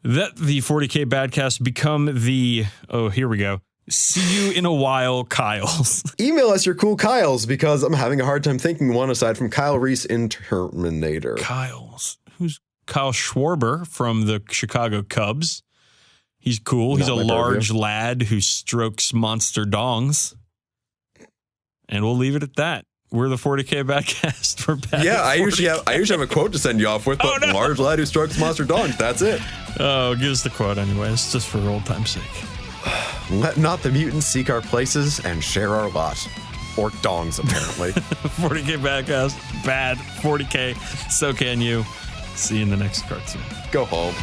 that the 40k Badcast become the, here we go, see you in a while, Kyles. Email us your cool Kyles, because I'm having a hard time thinking one aside from Kyle Reese in Terminator. Kyles. Who's Kyle Schwarber from the Chicago Cubs? He's cool. He's a large lad who strokes monster dongs. And we'll leave it at that. We're the 40k Badcast. For I usually have a quote to send you off with, but large lad who strokes monster dongs. That's it. Oh, give us the quote anyways, just for old time's sake. Let not the mutants seek our places and share our lot. Or dongs, apparently. 40k Badcast, bad. 40k, so can you. See you in the next cartoon. Go home.